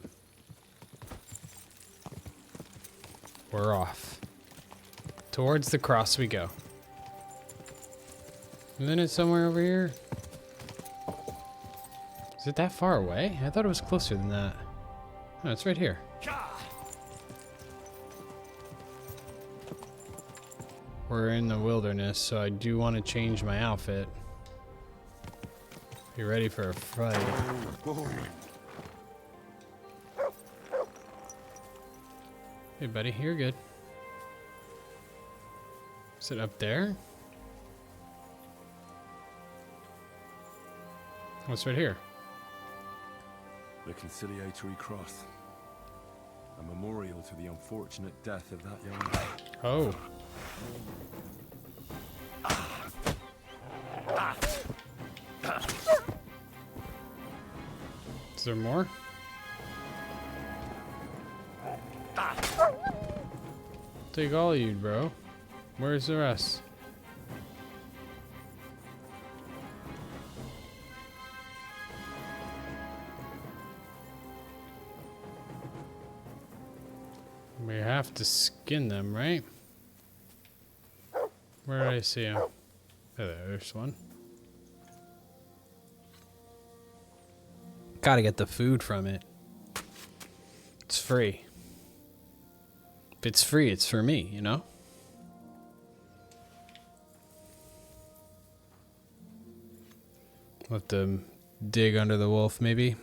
we're off. Towards the cross we go. And then it's somewhere over here. Is it that far away? I thought it was closer than that. No, it's right here. We're in the wilderness, so I do want to change my outfit. Be ready for a fight. Hey, buddy, you're good. Is it up there? What's right here? The conciliatory cross. A memorial to the unfortunate death of that young man. Oh. Is there more? Take all of you, bro. Where's the rest? have to skin them, right? Where did I see him? Oh, there's one. Gotta get the food from it. It's free. If it's free, it's for me, you know? We'll have to dig under the wolf, maybe.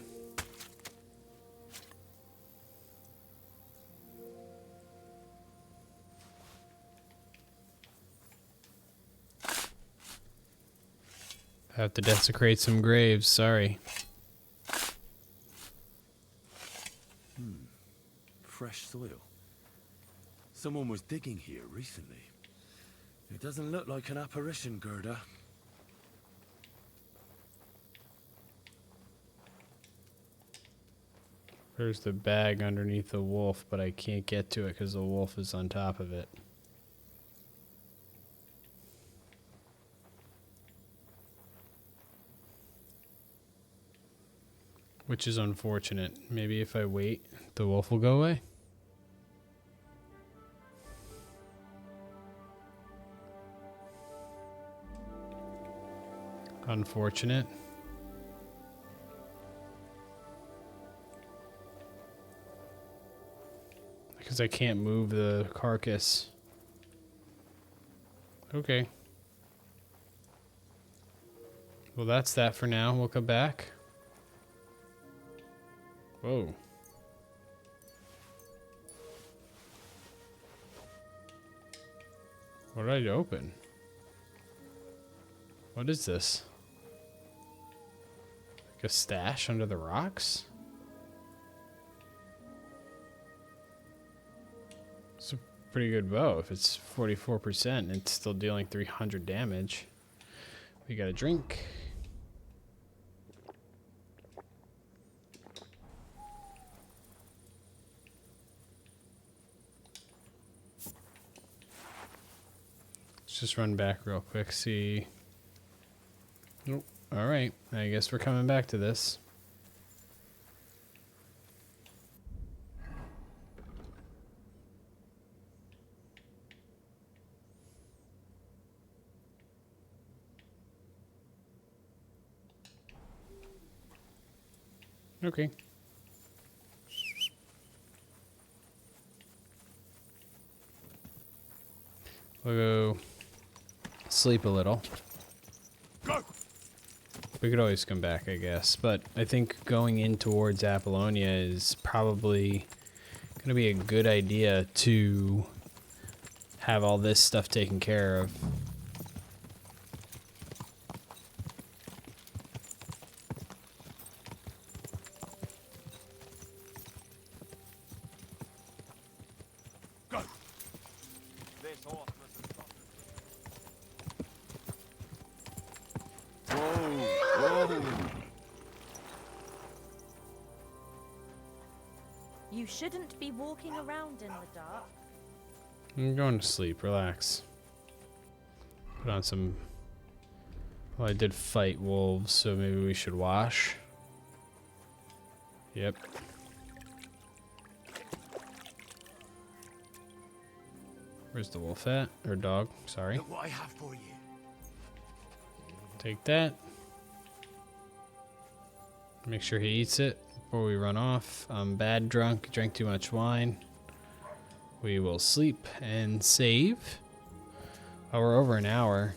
Have to desecrate some graves, sorry. Fresh soil. Someone was digging here recently. It doesn't look like an apparition, Gerda. There's the bag underneath the wolf, but I can't get to it because the wolf is on top of it. Which is unfortunate. Maybe if I wait, the wolf will go away. Unfortunate. Because I can't move the carcass. Okay. Well, that's that for now. We'll come back. Whoa. What did I open? What is this? Like a stash under the rocks? It's a pretty good bow. If it's 44%, it's still dealing 300 damage. We got a drink. Just run back real quick, see. Nope. Alright, I guess we're coming back to this. Okay. We'll go sleep a little. Go! We could always come back, I guess. But I think going in towards Apollonia is probably going to be a good idea to have all this stuff taken care of. Go! You shouldn't be walking around in the dark. I'm going to sleep. Relax. Put on some... Well, I did fight wolves, so maybe we should wash. Yep. Where's the wolf at? Or dog, sorry. Look what I have for you. Take that. Make sure he eats it before we run off. I'm bad drunk, drank too much wine. We will sleep and save. Oh, we're over an hour.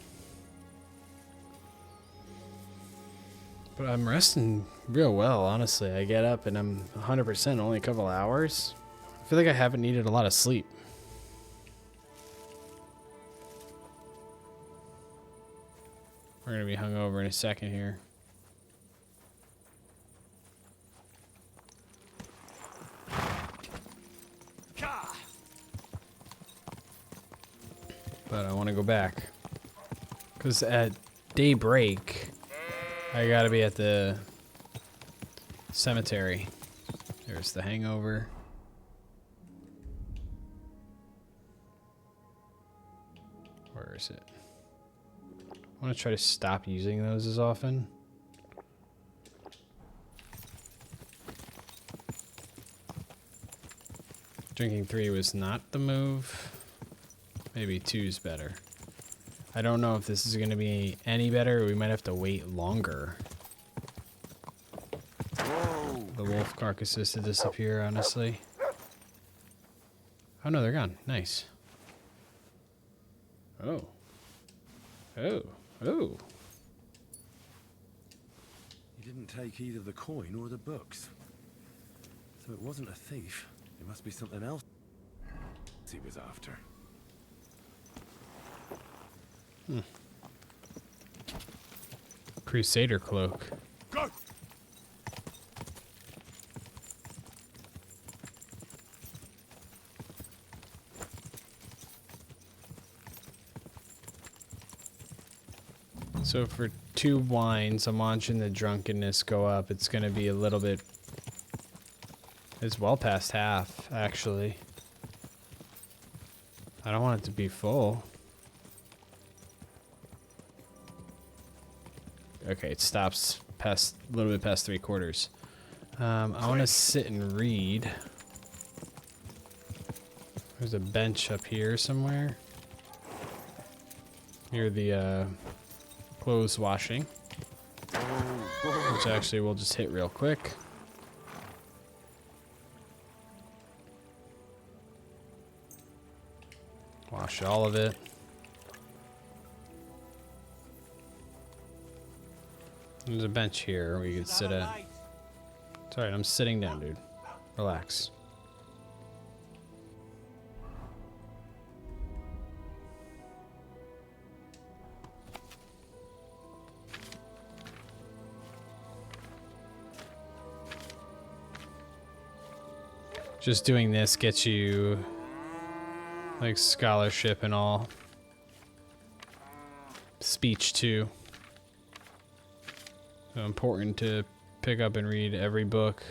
But I'm resting real well, honestly. I get up and I'm 100% only a couple hours. I feel like I haven't needed a lot of sleep. We're gonna be hungover in a second here. But I want to go back. Because at daybreak, I gotta be at the cemetery. There's the hangover. Where is it? I want to try to stop using those as often. Drinking 3 was not the move. Maybe 2's better. I don't know if this is going to be any better. We might have to wait longer. Whoa. The wolf carcasses to disappear, honestly. Oh no, they're gone. Nice. Oh. Oh. Oh. He didn't take either the coin or the books. So it wasn't a thief. It must be something else he was after. Crusader cloak. Go! So for 2 wines, I'm watching the drunkenness go up. It's going to be a little bit... It's well past half, actually. I don't want it to be full. Okay, it stops past a little bit past 3/4. I want to sit and read. There's a bench up here somewhere. Near the clothes washing. Which actually we'll just hit real quick. Wash all of it. There's a bench here where you can sit at. It's alright, I'm sitting down, dude. Relax. Just doing this gets you like scholarship and all. Speech too. So important to pick up and read every book.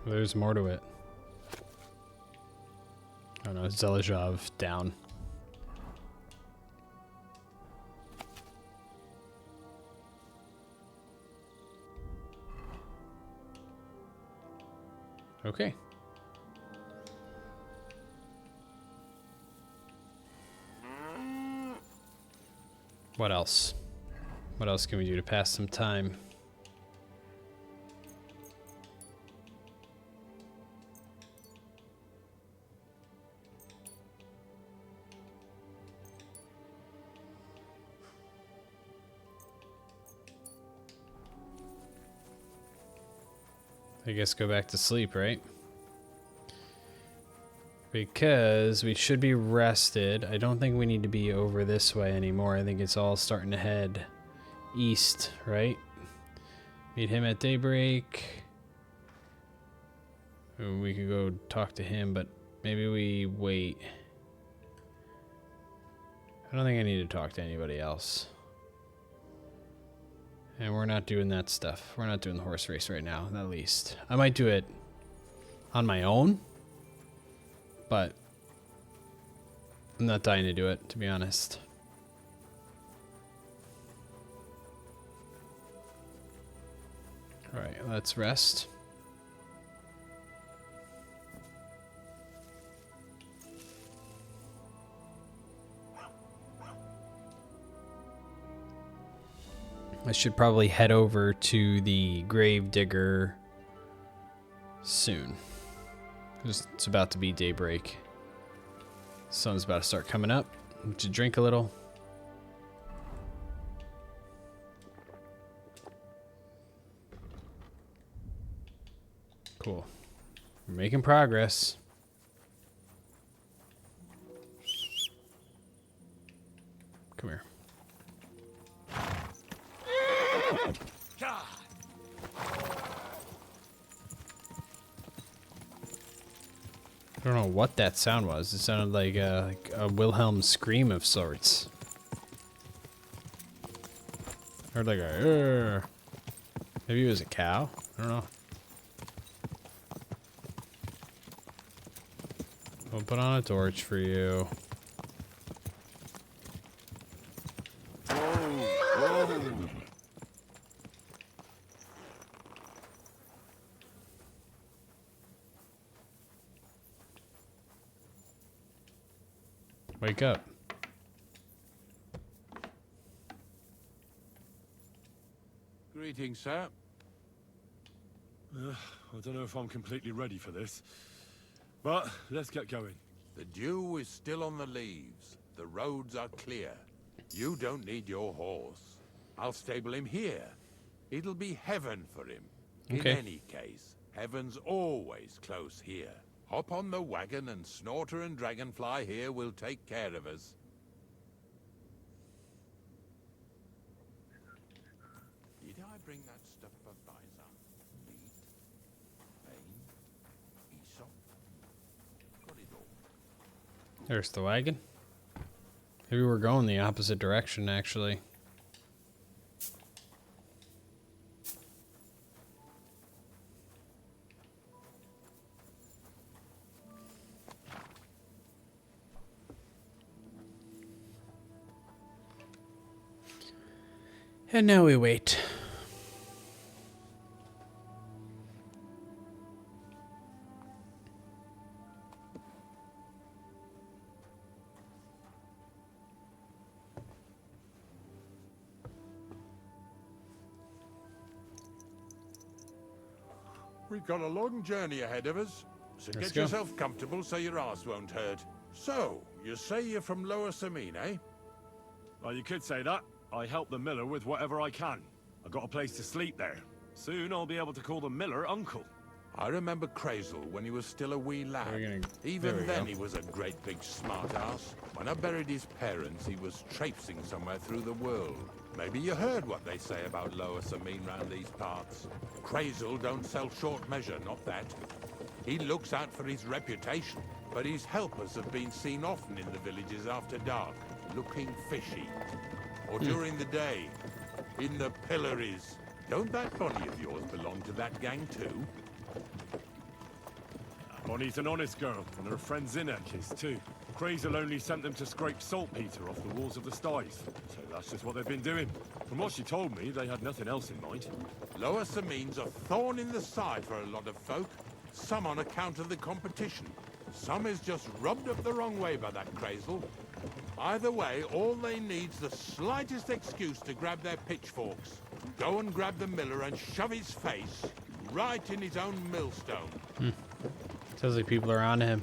There's more to it. Oh no, Zelazhov down. Okay. What else? What else can we do to pass some time? I guess go back to sleep, right? Because we should be rested. I don't think we need to be over this way anymore. I think it's all starting to head east, right? Meet him at daybreak. We could go talk to him, but maybe we wait. I don't think I need to talk to anybody else. And we're not doing that stuff. We're not doing the horse race right now, at least. I might do it on my own, but I'm not dying to do it, to be honest. All right, let's rest. I should probably head over to the Gravedigger soon. It's about to be daybreak. Sun's about to start coming up. To drink a little. Cool. We're making progress. Come here. I don't know what that sound was. It sounded like a Wilhelm scream of sorts. Heard like a maybe it was a cow. I don't know. We'll put on a torch for you. Wake up. Greetings, sir. I don't know if I'm completely ready for this, but let's get going. The dew is still on the leaves. The roads are clear. You don't need your horse. I'll stable him here. It'll be heaven for him. Okay. In any case, heaven's always close here. Hop on the wagon and Snorter and Dragonfly here will take care of us. Did I bring that stuff for Bison? Meat? Pain? Aesop? Got it all. There's the wagon. Maybe we're going the opposite direction, actually. And now we wait. We've got a long journey ahead of us, so Let's get go. yourself comfortable so your arse won't hurt. So, you say you're from Lower Samine, eh? Well, you could say that. I help the miller with whatever I can. I got a place to sleep there. Soon I'll be able to call the miller uncle. I remember Crazel when he was still a wee lad. We're gonna- there Even we then go. he was a great big smart-ass. When I buried his parents, he was traipsing somewhere through the world. Maybe you heard what they say about Lower Samine round these parts. Crazel don't sell short measure, not that. He looks out for his reputation, but his helpers have been seen often in the villages after dark, looking fishy. Or during the day, in the pillories. Don't that Bonnie of yours belong to that gang too? Bonnie's an honest girl, and her friend Zinnek is too. Crazel only sent them to scrape saltpeter off the walls of the sties, so that's just what they've been doing. From what she told me, they had nothing else in mind. Lower Samine's a thorn in the side for a lot of folk. Some on account of the competition. Some is just rubbed up the wrong way by that Crazel. Either way, all they need's the slightest excuse to grab their pitchforks. Go and grab the miller and shove his face right in his own millstone. Sounds like people are on him.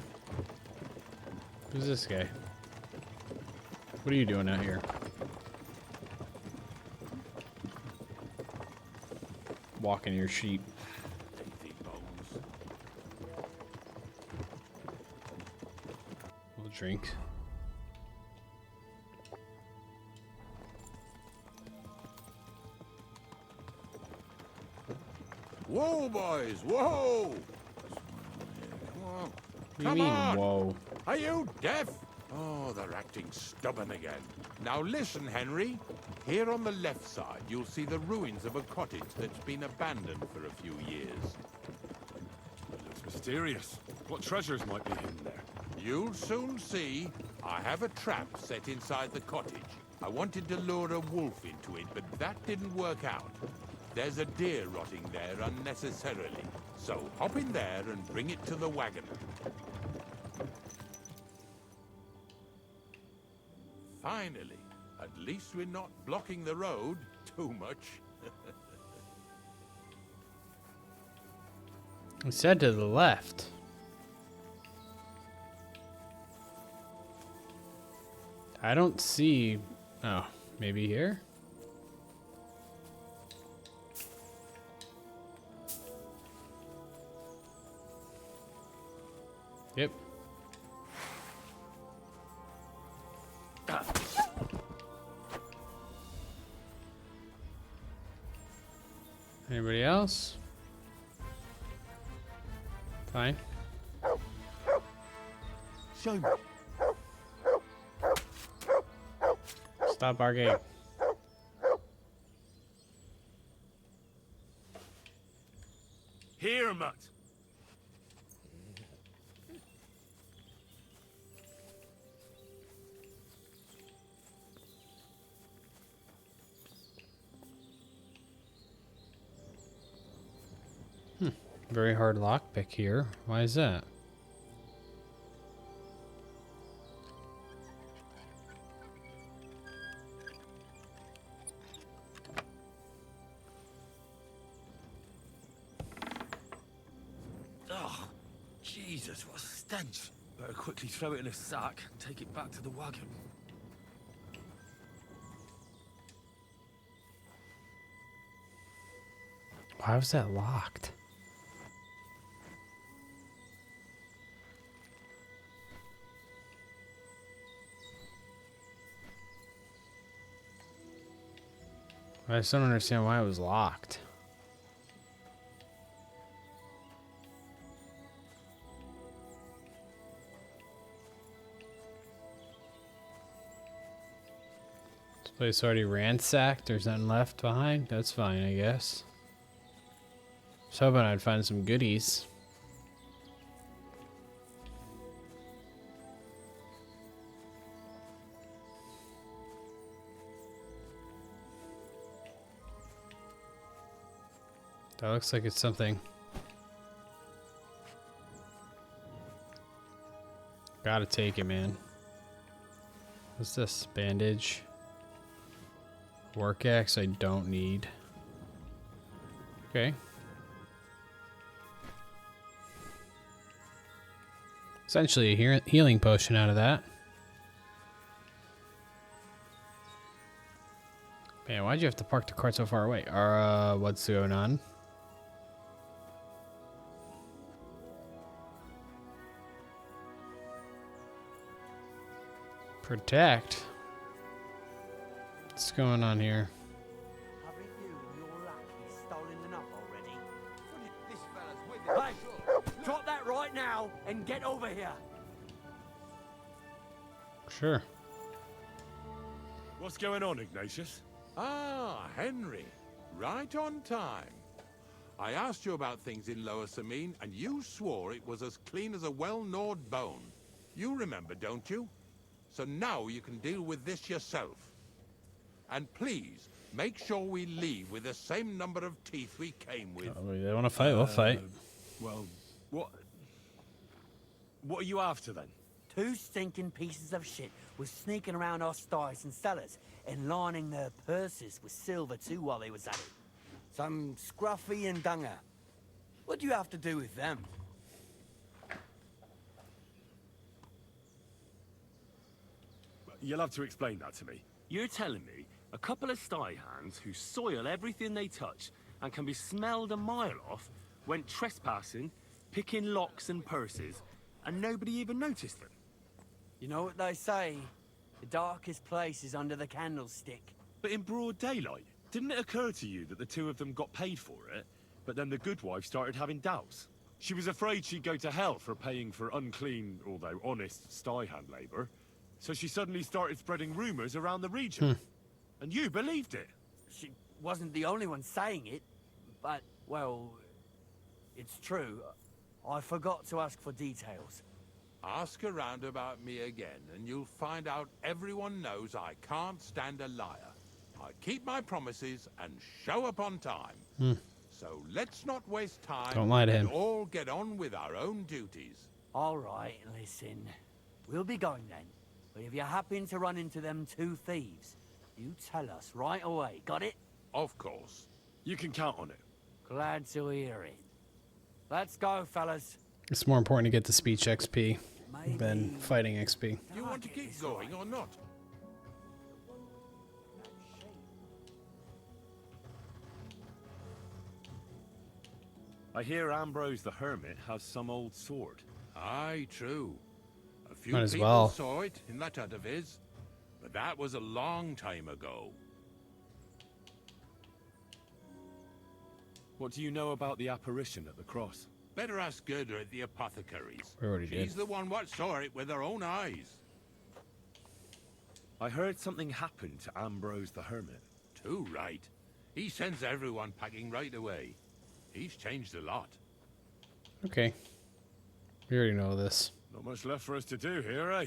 Who's this guy? What are you doing out here? Walking your sheep. Teethy bones. We'll drink. Whoa, boys, whoa! Come on. What do you Come mean, on! whoa? Are you deaf? Oh, they're acting stubborn again. Now listen, Henry. Here on the left side, you'll see the ruins of a cottage that's been abandoned for a few years. It looks mysterious. What treasures might be hidden there? You'll soon see. I have a trap set inside the cottage. I wanted to lure a wolf into it, but that didn't work out. There's a deer rotting there unnecessarily. So hop in there and bring it to the wagon. Finally, at least we're not blocking the road too much. It said to the left. I don't see... Oh, maybe here? Yep. Anybody else? Fine. Shame. Stop barking. Here, Mutt! Very hard lockpick here. Why is that? Jesus, what a stench. Better quickly throw it in a sack and take it back to the wagon. Why was that locked? I just don't understand why it was locked. This place already ransacked. There's nothing left behind. That's fine, I guess. I was hoping I'd find some goodies. That looks like it's something. Gotta take it, man. What's this? Bandage. Work axe I don't need. Okay. Essentially a healing potion out of that. Man, why'd you have to park the cart so far away? What's going on? Protect? What's going on here? Haven't you and your lackey stolen enough already? This fella's with it. Hey, drop that right now and get over here. Sure. What's going on, Ignatius? Ah, Henry. Right on time. I asked you about things in Lower Samine, and you swore it was as clean as a well-gnawed bone. You remember, don't you? So now you can deal with this yourself. And please, make sure we leave with the same number of teeth we came with. Oh, they want to fight, we'll fight. Well, what are you after then? 2 stinking pieces of shit was sneaking around our sties and cellars and lining their purses with silver too while they was at it. Some scruffy and dunger. What do you have to do with them? You'll have to explain that to me. You're telling me a couple of sty hands who soil everything they touch and can be smelled a mile off went trespassing, picking locks and purses, and nobody even noticed them? You know what they say? The darkest place is under the candlestick. But in broad daylight, didn't it occur to you that the two of them got paid for it, but then the good wife started having doubts? She was afraid she'd go to hell for paying for unclean, although honest, sty hand labor, so she suddenly started spreading rumors around the region. And you believed it. She wasn't the only one saying it, but, well, it's true. I forgot to ask for details. Ask around about me again, and you'll find out everyone knows I can't stand a liar. I keep my promises and show up on time. So let's not waste time. Don't lie to him. And all get on with our own duties. All right, listen. We'll be going then. But if you happen to run into them 2 thieves, you tell us right away. Got it? Of course. You can count on it. Glad to hear it. Let's go, fellas. It's more important to get the speech XP than fighting XP. You want to keep going or not? I hear Ambrose the Hermit has some old sword. Aye, true. A few Might as people well. saw it in that hut of his, but that was a long time ago. What do you know about the apparition at the cross? Better ask Gerda at the apothecary's. We already She's did. the one what saw it with her own eyes. I heard something happened to Ambrose the Hermit. Too right. He sends everyone packing right away. He's changed a lot. Okay. We already know this. Not much left for us to do here, eh?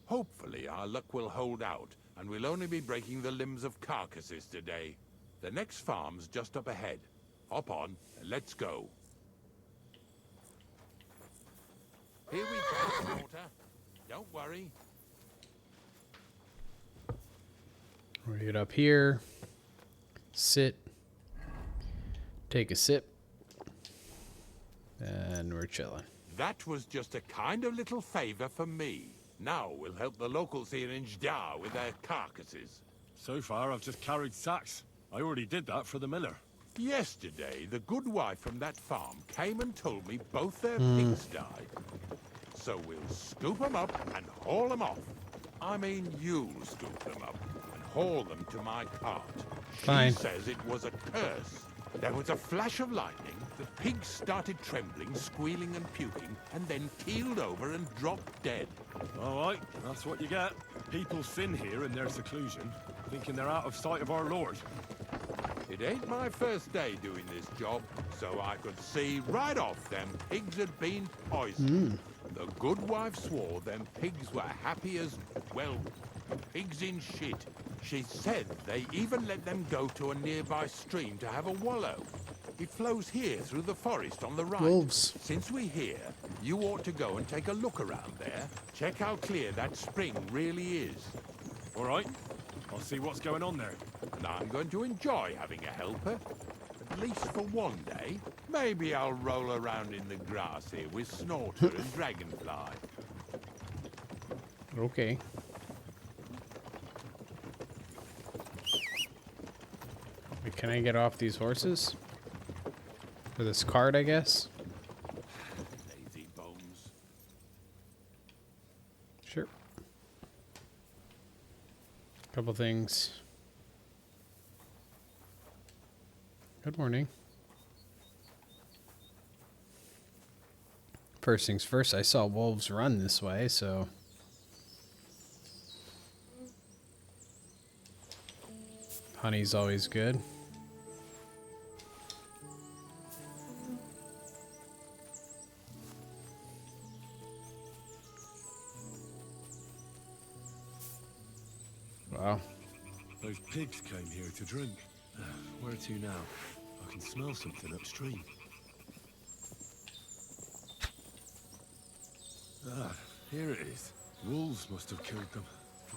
Hopefully our luck will hold out, and we'll only be breaking the limbs of carcasses today. The next farm's just up ahead. Hop on, and let's go. Here we go, water. Don't worry. We'll get up here. Sit. Take a sip. And we're chilling. That was just a kind of little favor for me. Now we'll help the locals here in Jdar with their carcasses. So far, I've just carried sacks. I already did that for the miller. Yesterday, the good wife from that farm came and told me both their pigs died. So we'll scoop them up and haul them off. I mean, you'll scoop them up and haul them to my cart. Fine. She says it was a curse. There was a flash of lightning, the pigs started trembling, squealing and puking, and then keeled over and dropped dead. All right, that's what you get. People sin here in their seclusion, thinking they're out of sight of our Lord. It ain't my first day doing this job, so I could see right off them pigs had been poisoned. The good wife swore them pigs were happy as, well, pigs in shit. She said they even let them go to a nearby stream to have a wallow. It flows here through the forest on the right. Wolves. Since we're here, you ought to go and take a look around there. Check how clear that spring really is. All right, I'll see what's going on there. And I'm going to enjoy having a helper. At least for one day. Maybe I'll roll around in the grass here with Snorter and Dragonfly. Okay. Wait, can I get off these horses? Or this cart, I guess? Lazy bones. Sure. Couple things. Good morning. First things first, I saw wolves run this way, so... Honey's always good. Wow. Those pigs came here to drink. Where to now? I can smell something upstream. Ah, here it is. Wolves must have killed them.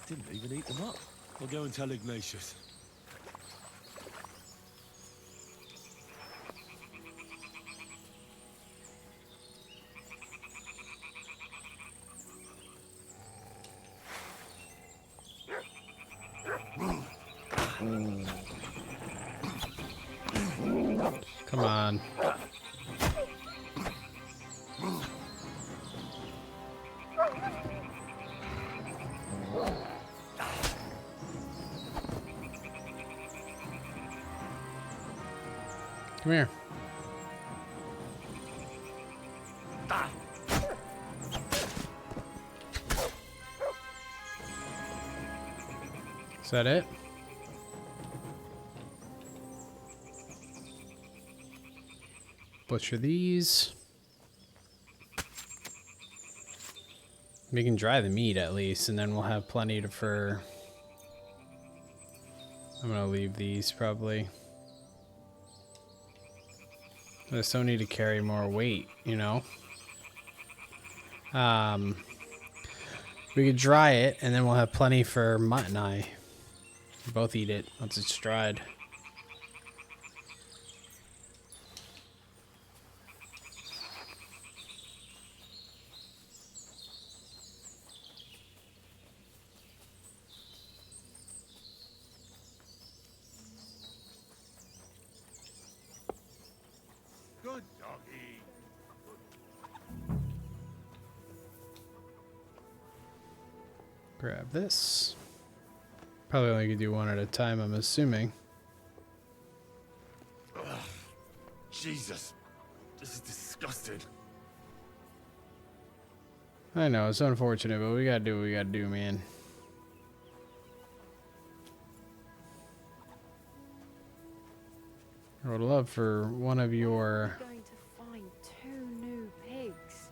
They didn't even eat them up. I'll go and tell Ignatius. Come on. Come here. Is that it? Butcher these. We can dry the meat at least, and then we'll have plenty for... I'm gonna leave these probably. I just don't need to carry more weight, you know? We could dry it, and then we'll have plenty for Mutt and I. We both eat it once it's dried. Good doggy. Grab this. Probably only could do one at a time, I'm assuming. Ugh, Jesus, this is disgusting. I know, it's unfortunate, but we gotta do what we gotta do, man. I would love for one of your Going to find 2 new pigs.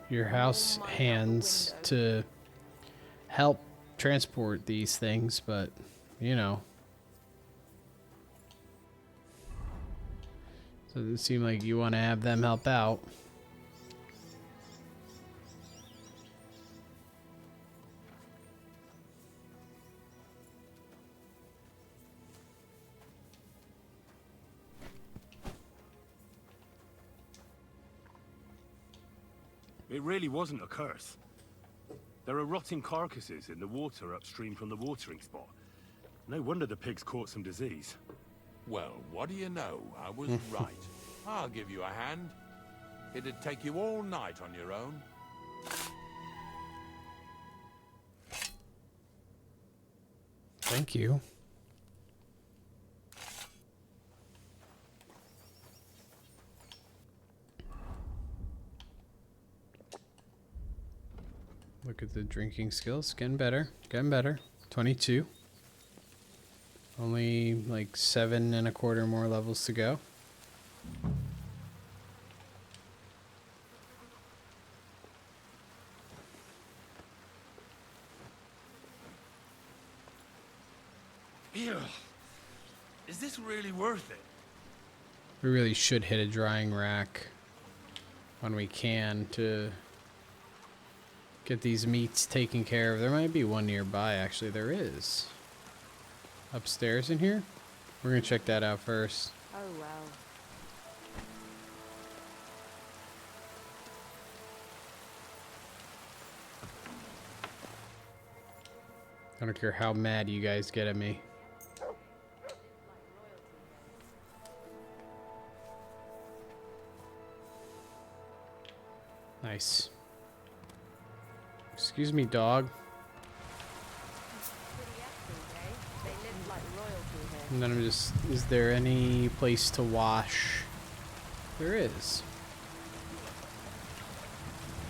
your house hands to help transport these things, but you know. So it seems like you want to have them help out. It really wasn't a curse. There are rotting carcasses in the water upstream from the watering spot. No wonder the pigs caught some disease. Well, what do you know? I was right. I'll give you a hand. It'd take you all night on your own. Thank you. Look at the drinking skills. Getting better. Getting better. 22. Only like 7 1/4 more levels to go. Ew. Is this really worth it? We really should hit a drying rack when we can to get these meats taken care of. There might be one nearby, actually. There is. Upstairs in here? We're gonna check that out first. Oh, well. I don't care how mad you guys get at me. Nice. Excuse me, dog. And then I'm just, is there any place to wash? There is.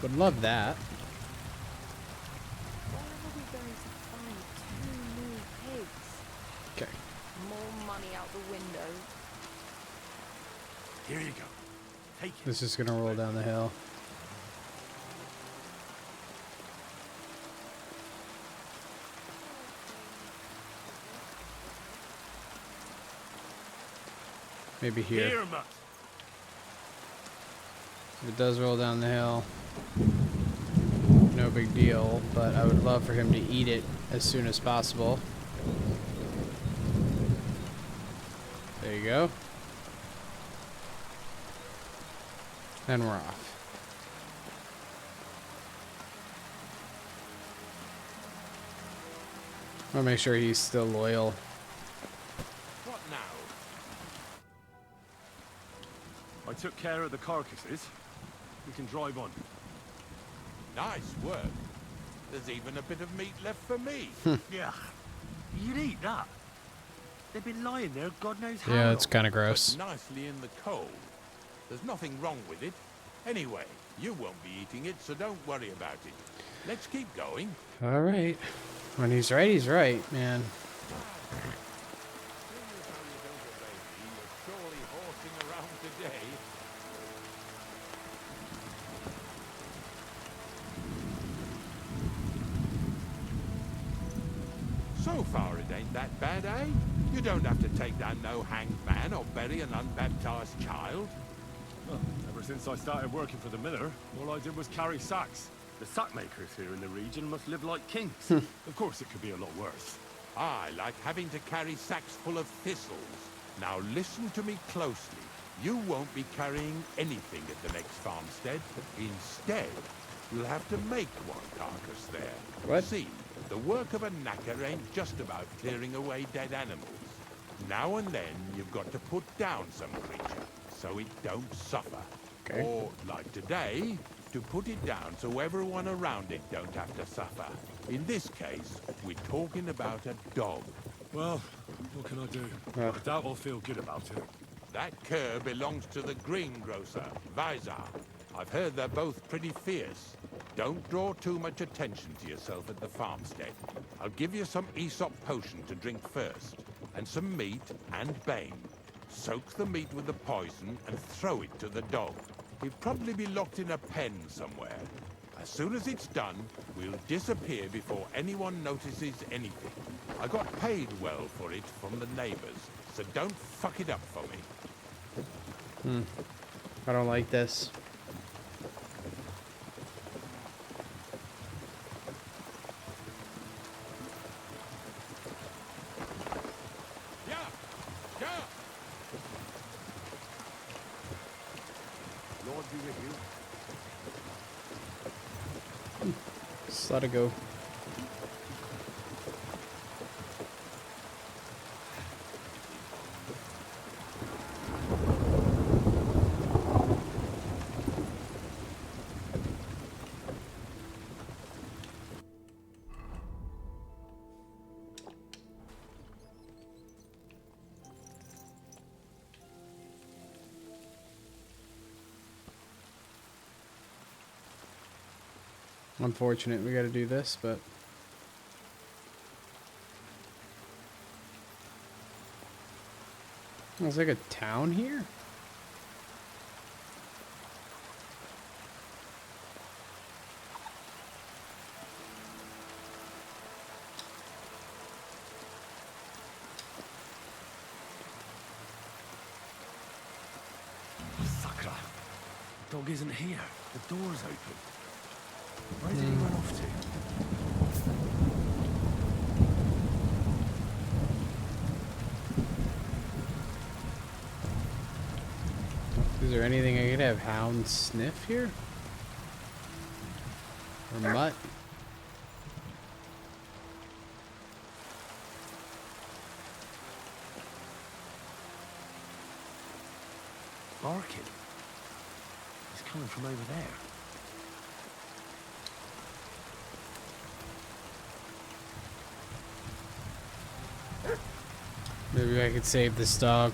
Would love that. Where are we going to find 2 new pigs? Okay. More money out the window. Here you go. Take it. This is gonna roll down the hill. Maybe here. Here, Mutt. If it does roll down the hill, no big deal, but I would love for him to eat it as soon as possible. There you go. And we're off. I want to make sure he's still loyal. What now? I took care of the carcasses. We can drive on. Nice work. There's even a bit of meat left for me. Yeah. You'd eat that. They've been lying there God knows how Yeah, long. it's kind of But gross. nicely in the cold. There's nothing wrong with it. Anyway, you won't be eating it, so don't worry about it. Let's keep going. All right. When he's right, man. Surely horsing around today. So far, it ain't that bad, eh? You don't have to take down no hanged man or bury an unbaptized child. Well, ever since I started working for the miller, all I did was carry sacks. The sack makers here in the region must live like kings. Of course, it could be a lot worse. I like having to carry sacks full of thistles. Now listen to me closely. You won't be carrying anything at the next farmstead. Instead, you'll have to make one carcass there. What? See, the work of a knacker ain't just about clearing away dead animals. Now and then, you've got to put down some creature, so it don't suffer. Okay. Or, like today, to put it down so everyone around it don't have to suffer. In this case, we're talking about a dog. Well, what can I do? Yeah. I doubt I'll feel good about it. That cur belongs to the greengrocer, Vizar. I've heard they're both pretty fierce. Don't draw too much attention to yourself at the farmstead. I'll give you some Aesop potion to drink first, and some meat and bane. Soak the meat with the poison and throw it to the dog. He'll probably be locked in a pen somewhere. As soon as it's done, we'll disappear before anyone notices anything. I got paid well for it from the neighbors, so don't fuck it up for me. I don't like this. Yeah! Yeah! Lord be with you. let it go. Unfortunate we gotta do this, but there's like a town here. Sakra. The dog isn't here. The door's open. Where did he run off to? Is there anything I could have hound sniff here? Or mutt? Barking. He's coming from over there. Maybe I could save this dog.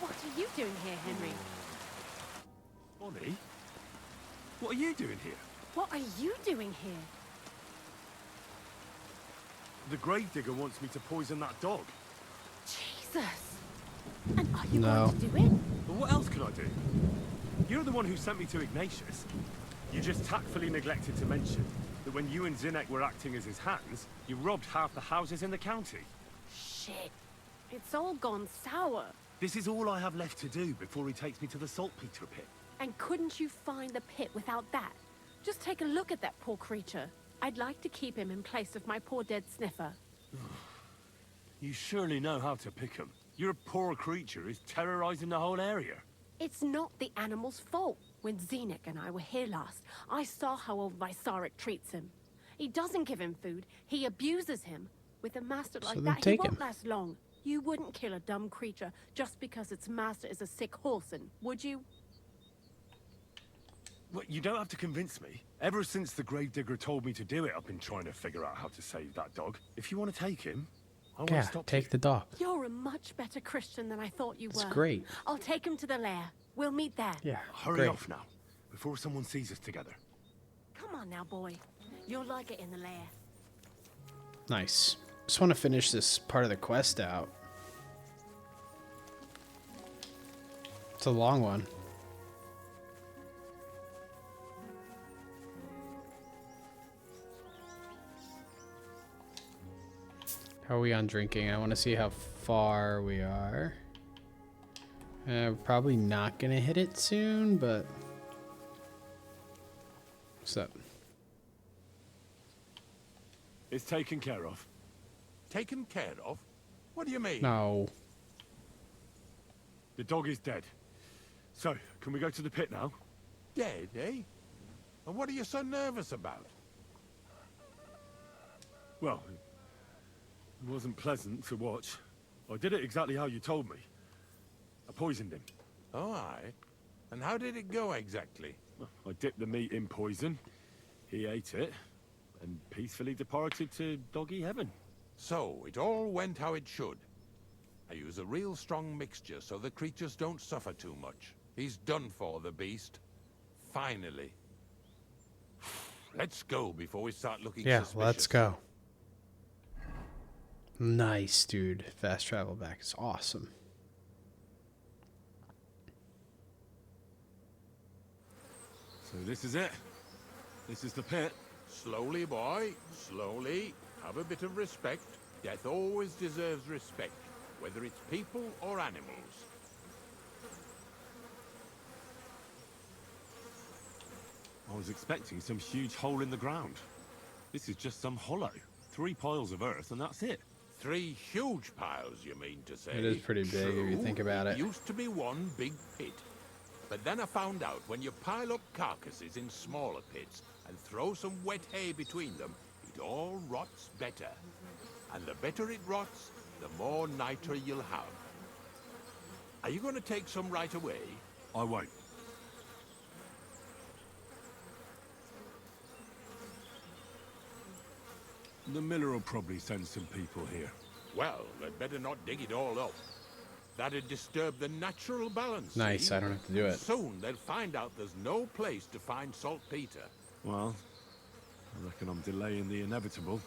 What are you doing here, Henry? Bonnie? What are you doing here? What are you doing here? The gravedigger wants me to poison that dog. Jesus! And are you No. going to do it? But what else can I do? You're the one who sent me to Ignatius. You just tactfully neglected to mention that when you and Zinnek were acting as his hands, you robbed half the houses in the county. Shit. It's all gone sour. This is all I have left to do before he takes me to the saltpeter pit. And couldn't you find the pit without that? Just take a look at that poor creature. I'd like to keep him in place of my poor dead sniffer. You surely know how to pick him. Your poor creature is terrorizing the whole area. It's not the animal's fault. When Zinnek and I were here last, I saw how old Vysarik treats him. He doesn't give him food. He abuses him. With a master like then that, he take won't him. last long. You wouldn't kill a dumb creature just because its master is a sick horseman, would you? Well, you don't have to convince me. Ever since the gravedigger told me to do it, I've been trying to figure out how to save that dog. If you want to take him, I won't Yeah, stop take you. the dog. You're a much better Christian than I thought you It's were. great. I'll take him to the lair. We'll meet there. Yeah, Hurry great. off now, before someone sees us together. Come on now, boy. You'll like it in the lair. Nice. Just want to finish this part of the quest out. It's a long one. How are we on drinking? I want to see how far we are. We're probably not going to hit it soon, but... What's up? It's taken care of. Taken care of? What do you mean? No. The dog is dead. So, can we go to the pit now? Dead, eh? And what are you so nervous about? Well, it wasn't pleasant to watch. I did it exactly how you told me. I poisoned him. Oh, aye. And how did it go exactly? I dipped the meat in poison. He ate it, and peacefully departed to doggy heaven. So, it all went how it should. I use a real strong mixture so the creatures don't suffer too much. He's done for, the beast. Finally. Let's go before we start looking suspicious. Let's go. Nice, dude. Fast travel back is awesome. So this is it. This is the pit. Slowly, boy. Slowly. Have a bit of respect. Death always deserves respect, whether it's people or animals. I was expecting some huge hole in the ground. This is just some hollow. 3 piles of earth and that's it. 3 huge piles, you mean to say? It is pretty big if you think about it. Used to be one big pit. But then I found out when you pile up carcasses in smaller pits and throw some wet hay between them, it all rots better. And the better it rots, the more niter you'll have. Are you going to take some right away? I won't. The miller will probably send some people here. Well, they'd better not dig it all up. That'd disturb the natural balance. Nice, see? I don't have to do it. Soon they'll find out there's no place to find saltpeter. Well, I reckon I'm delaying the inevitable.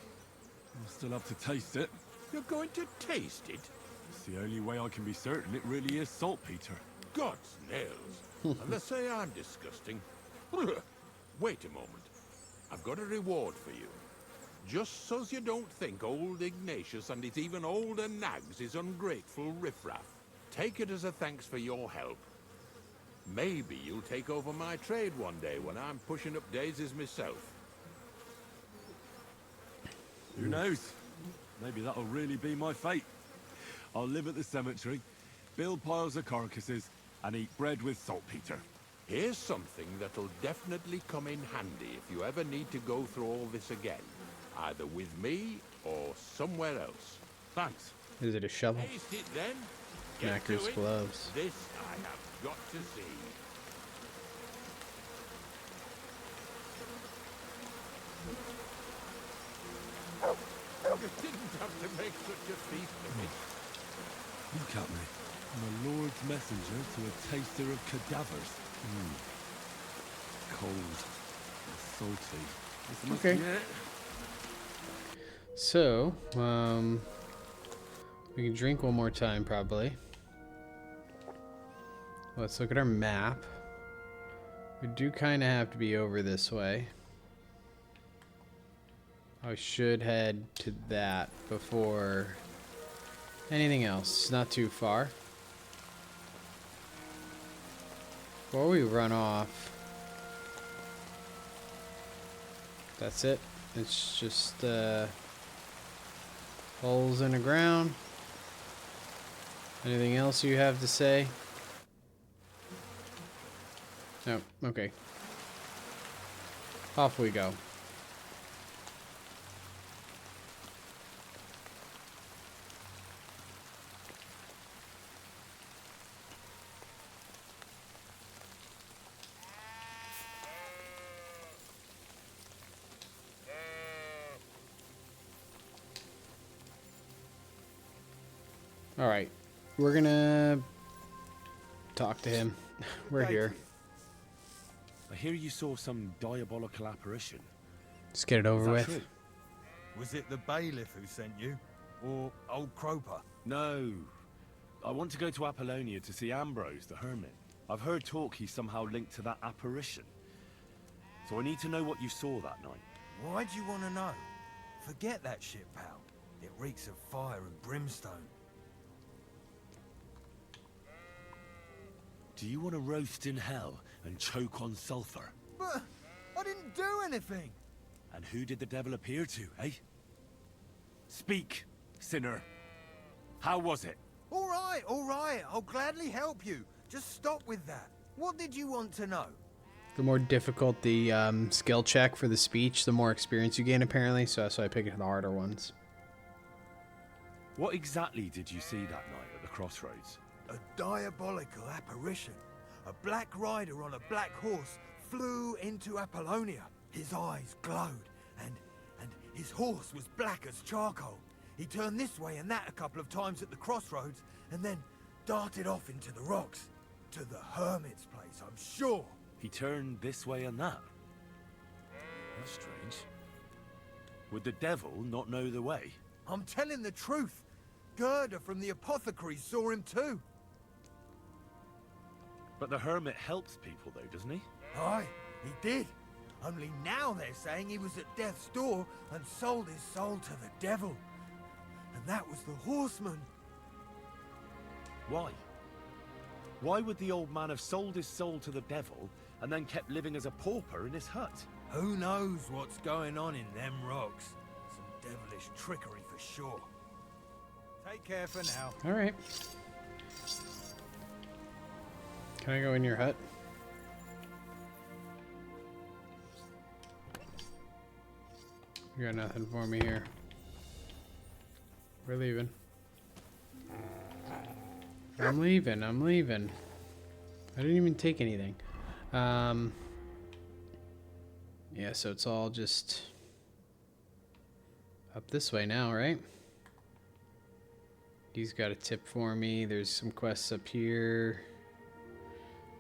I'll still have to taste it. You're going to taste it? It's the only way I can be certain it really is saltpeter. God's nails. And they say I'm disgusting. Wait a moment. I've got a reward for you. Just so's you don't think old Ignatius and his even older nags is ungrateful riffraff. Take it as a thanks for your help. Maybe you'll take over my trade one day when I'm pushing up daisies myself. Who knows? Maybe that'll really be my fate. I'll live at the cemetery, build piles of carcasses, and eat bread with saltpeter. Here's something that'll definitely come in handy if you ever need to go through all this again. Either with me or somewhere else. Thanks. Is it a shovel? Taste it then. Get Knacker's to it. gloves. This I have got to see. You didn't have to make such a feast of it. Look at me. I'm a Lord's messenger to a taster of cadavers. Cold and salty. This must Okay. be it. So, we can drink one more time, probably. Let's look at our map. We do kind of have to be over this way. I should head to that before anything else. It's not too far. Before we run off, that's it. It's just holes in the ground. Anything else you have to say? No, okay. Off we go. All right, we're gonna talk to him. We're here. I hear you saw some diabolical apparition. Let's get it over with. True? Was it the bailiff who sent you? Or old Croper? No. I want to go to Apollonia to see Ambrose, the hermit. I've heard talk he's somehow linked to that apparition. So I need to know what you saw that night. Why do you want to know? Forget that shit, pal. It reeks of fire and brimstone. Do you want to roast in hell and choke on sulfur? But I didn't do anything. And who did the devil appear to, eh? Speak, sinner. How was it? All right. I'll gladly help you. Just stop with that. What did you want to know? The more difficult the skill check for the speech, the more experience you gain, apparently. So that's why I picked the harder ones. What exactly did you see that night at the crossroads? A diabolical apparition. A black rider on a black horse flew into Apollonia. His eyes glowed, and his horse was black as charcoal. He turned this way and that a couple of times at the crossroads, and then darted off into the rocks. To the hermit's place, I'm sure. He turned this way and that. That's strange. Would the devil not know the way? I'm telling the truth. Gerda from the apothecary saw him too. But the hermit helps people though, doesn't he? Aye, he did. Only now they're saying he was at death's door and sold his soul to the devil. And that was the horseman. Why? Why would the old man have sold his soul to the devil and then kept living as a pauper in his hut? Who knows what's going on in them rocks? Some devilish trickery for sure. Take care for now. All right. Can I go in your hut? You got nothing for me here. We're leaving. I'm leaving. I'm leaving. I didn't even take anything. Yeah, so it's all just up this way now, right? He's got a tip for me. There's some quests up here.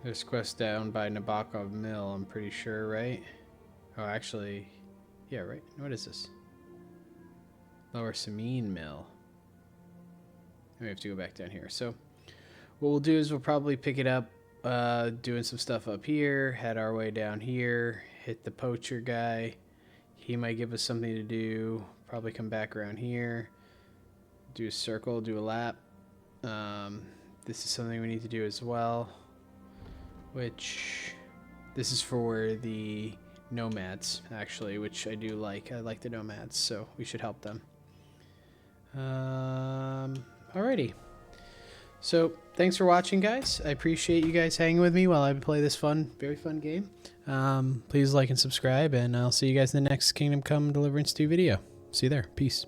There's quests down by Nabokov Mill, I'm pretty sure, right? Oh, actually, yeah, right. What is this? Lower Samine Mill. We have to go back down here. So what we'll do is we'll probably pick it up doing some stuff up here, head our way down here, hit the poacher guy. He might give us something to do. Probably come back around here, do a circle, do a lap. This is something we need to do as well, which this is for the nomads, actually, which I do like. I like the nomads, so we should help them. Alrighty. So thanks for watching, guys. I appreciate you guys hanging with me while I play this very fun game. Please like and subscribe, and I'll see you guys in the next Kingdom Come Deliverance II video. See you there. Peace.